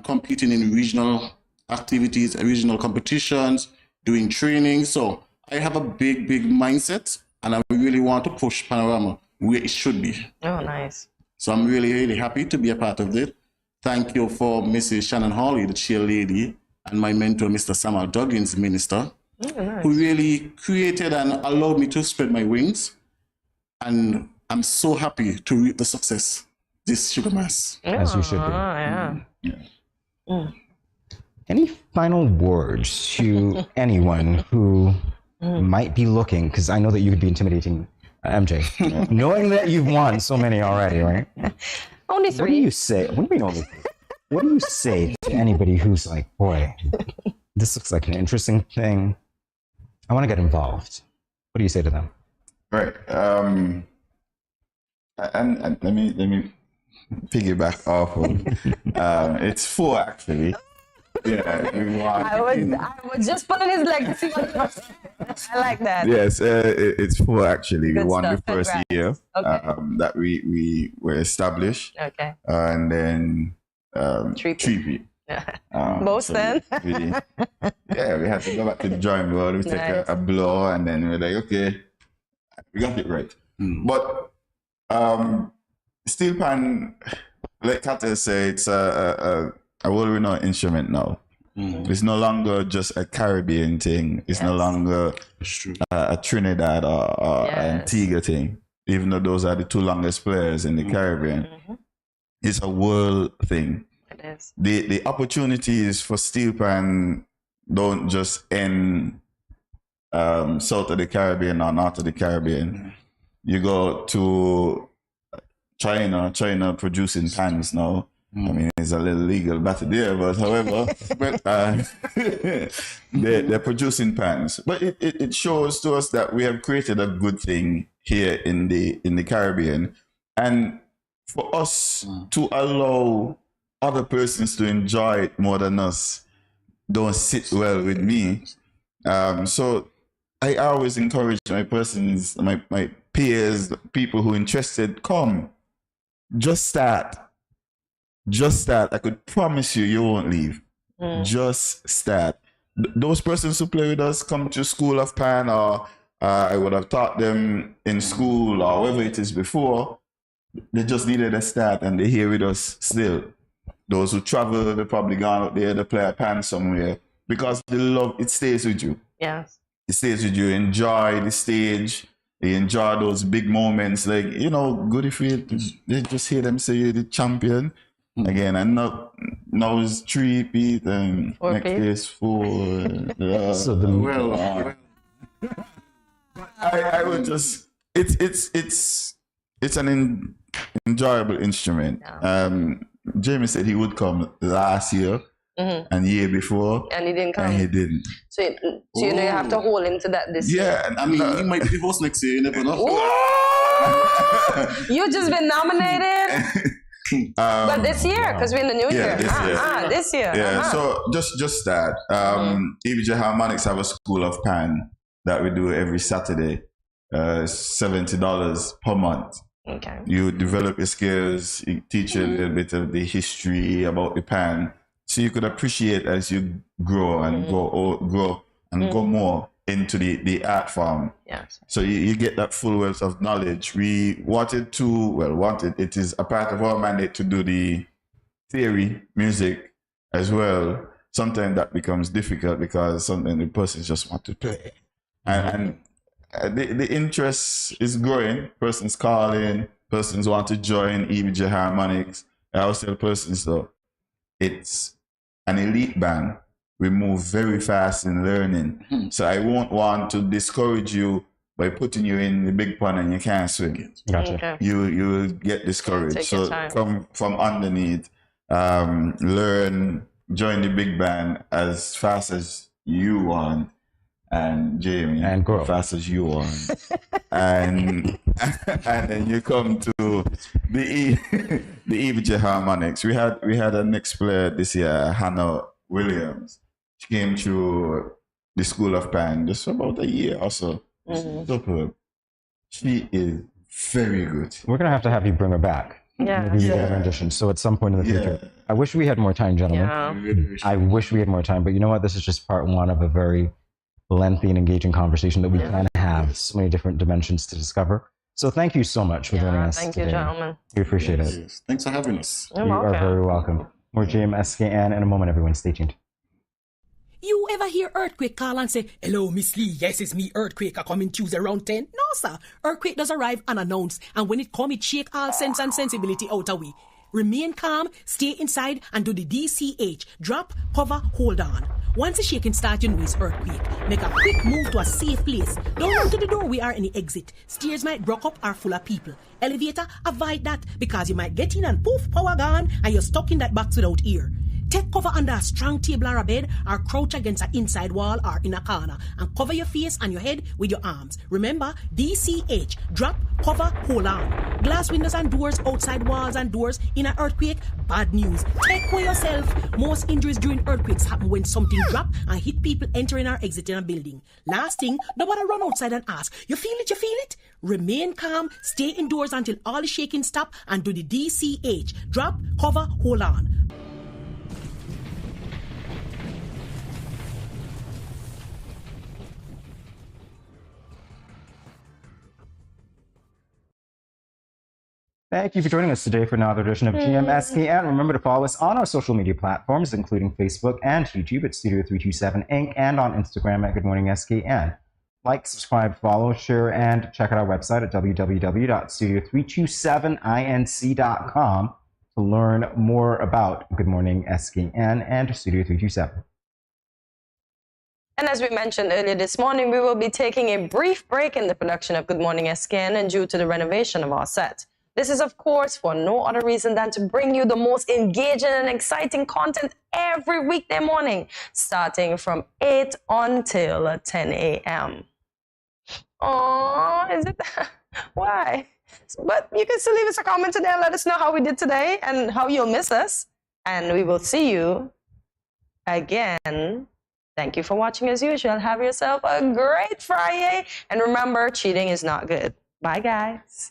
competing in regional activities, regional competitions, doing training. So I have a big mindset, and I really want to push Panorama where it should be. Oh, nice. So I'm really happy to be a part of it. Thank you for Mrs. Shannon Hawley, the chair lady, and my mentor, Mr. Samuel Duggins, minister, who really created and allowed me to spread my wings. And I'm so happy to reap the success this Sugar Mass. As you should be. Any final words to anyone who might be looking, because I know that you could be intimidating MJ, knowing that you've won so many already, right? Only 3. What do you say? What do you mean only 3? What do you say to anybody who's like, boy, this looks like an interesting thing. I want to get involved. What do you say to them? Right. And let me piggyback off of it's 4 actually. Yeah, we won. I would just put his legacy on your I like that. Yes, it's 4 actually. Good we won stuff. the first year that we were established. Okay. And then 3P. Both so then? we had to go back to the drawing board. We take a blow, and then we're like, okay, we got it right. But steel pan, like Cartel said, it's a world-renowned instrument now. It's no longer just a Caribbean thing. It's no longer a Trinidad or Antigua thing, even though those are the 2 longest players in the Caribbean. It's a world thing. It is. The opportunities for steel pan don't just end south of the Caribbean or north of the Caribbean. You go to China producing pans now. I mean, it's a little legal battle there, but however, they're producing pans. But it shows to us that we have created a good thing here in the Caribbean, and for us to allow other persons to enjoy it more than us don't sit well with me. So I always encourage my persons, my peers, people who are interested, come, just start. I could promise you won't leave. Just start. Those persons who play with us come to School of Pan, or I would have taught them in school or wherever it is before. They just needed a start, and they're here with us still. Those who travel, they're probably gone out there to play a pan somewhere, because the love, it stays with you. Yes. It stays with you. Enjoy the stage. You enjoy those big moments. Like, good if you just hear them say you're the champion. again, and now it's 3 feet and 4 next feet? day is 4. So the I would just it's an enjoyable instrument. Jamie said he would come last year and year before, And he didn't come. and he didn't. So you know you have to hold him to that this year. Yeah, and I mean, he might be the host next year. You never know. You just been nominated. But this year, because we're in the new year. This year. Yeah, so just that. EBJ Harmonics have a school of pan that we do every Saturday, $70 per month. Okay. You develop your skills, you teach a little bit of the history about the pan, so you could appreciate as you grow and grow more into the art form. Yes. So you get that full wealth of knowledge. We it is a part of our mandate to do the theory, music as well. Sometimes that becomes difficult because sometimes the person just want to play. And the interest is growing. Persons calling, persons want to join EBJ Harmonics. I always tell persons though, it's an elite band. We move very fast in learning. So I won't want to discourage you by putting you in the big pond and you can't swim. Gotcha. Okay. You will get discouraged. Take your So time. from underneath, learn, join the big band as fast as you want, and Jamie, and grow as fast as you want, and then you come to the EBJ Harmonics. We had a next player this year, Hannah Williams. She came through the School of Pan just about a year or so. Superb. She is very good. We're going to have you bring her back. Yeah. Maybe you get a rendition. So at some point in the future. I wish we had more time, gentlemen. Yeah. I wish we had more time, but you know what? This is just part one of a very lengthy and engaging conversation that we can have. So many different dimensions to discover. So thank you so much for joining us Thank today. you, gentlemen. We appreciate it. Yes. Thanks for having us. You're You are welcome. very welcome. More GMSKN in a moment, everyone. Stay tuned. You ever hear Earthquake call and say, "Hello, Miss Lee, yes, it's me, Earthquake, I come in Tuesday around 10? No, sir. Earthquake does arrive unannounced, and when it come, it shake all sense and sensibility out of we. Remain calm, stay inside, and do the DCH. Drop, cover, hold on. Once the shaking starts, you know it's earthquake. Make a quick move to a safe place. Don't run to the doorway or any exit. Stairs might block up or full of people. Elevator, avoid that, because you might get in and poof, power gone, and you're stuck in that box without ear. Take cover under a strong table or a bed, or crouch against an inside wall or in a corner, and cover your face and your head with your arms. Remember, DCH, drop, cover, hold on. Glass windows and doors, outside walls and doors in an earthquake, bad news. Take care yourself. Most injuries during earthquakes happen when something drop and hit people entering or exiting a building. Last thing, nobody run outside and ask, you feel it, you feel it? Remain calm, stay indoors until all the shaking stop, and do the DCH, drop, cover, hold on. Thank you for joining us today for another edition of GMSKN. Remember to follow us on our social media platforms, including Facebook and YouTube at Studio327 Inc. and on Instagram at Good Morning SKN. Like, subscribe, follow, share, and check out our website at www.studio327inc.com to learn more about Good Morning SKN and Studio 327. And as we mentioned earlier this morning, we will be taking a brief break in the production of Good Morning SKN and due to the renovation of our set. This is, of course, for no other reason than to bring you the most engaging and exciting content every weekday morning, starting from 8 until 10 a.m. Oh, is it? Why? But you can still leave us a comment today and let us know how we did today and how you'll miss us. And we will see you again. Thank you for watching as usual. Have yourself a great Friday. And remember, cheating is not good. Bye, guys.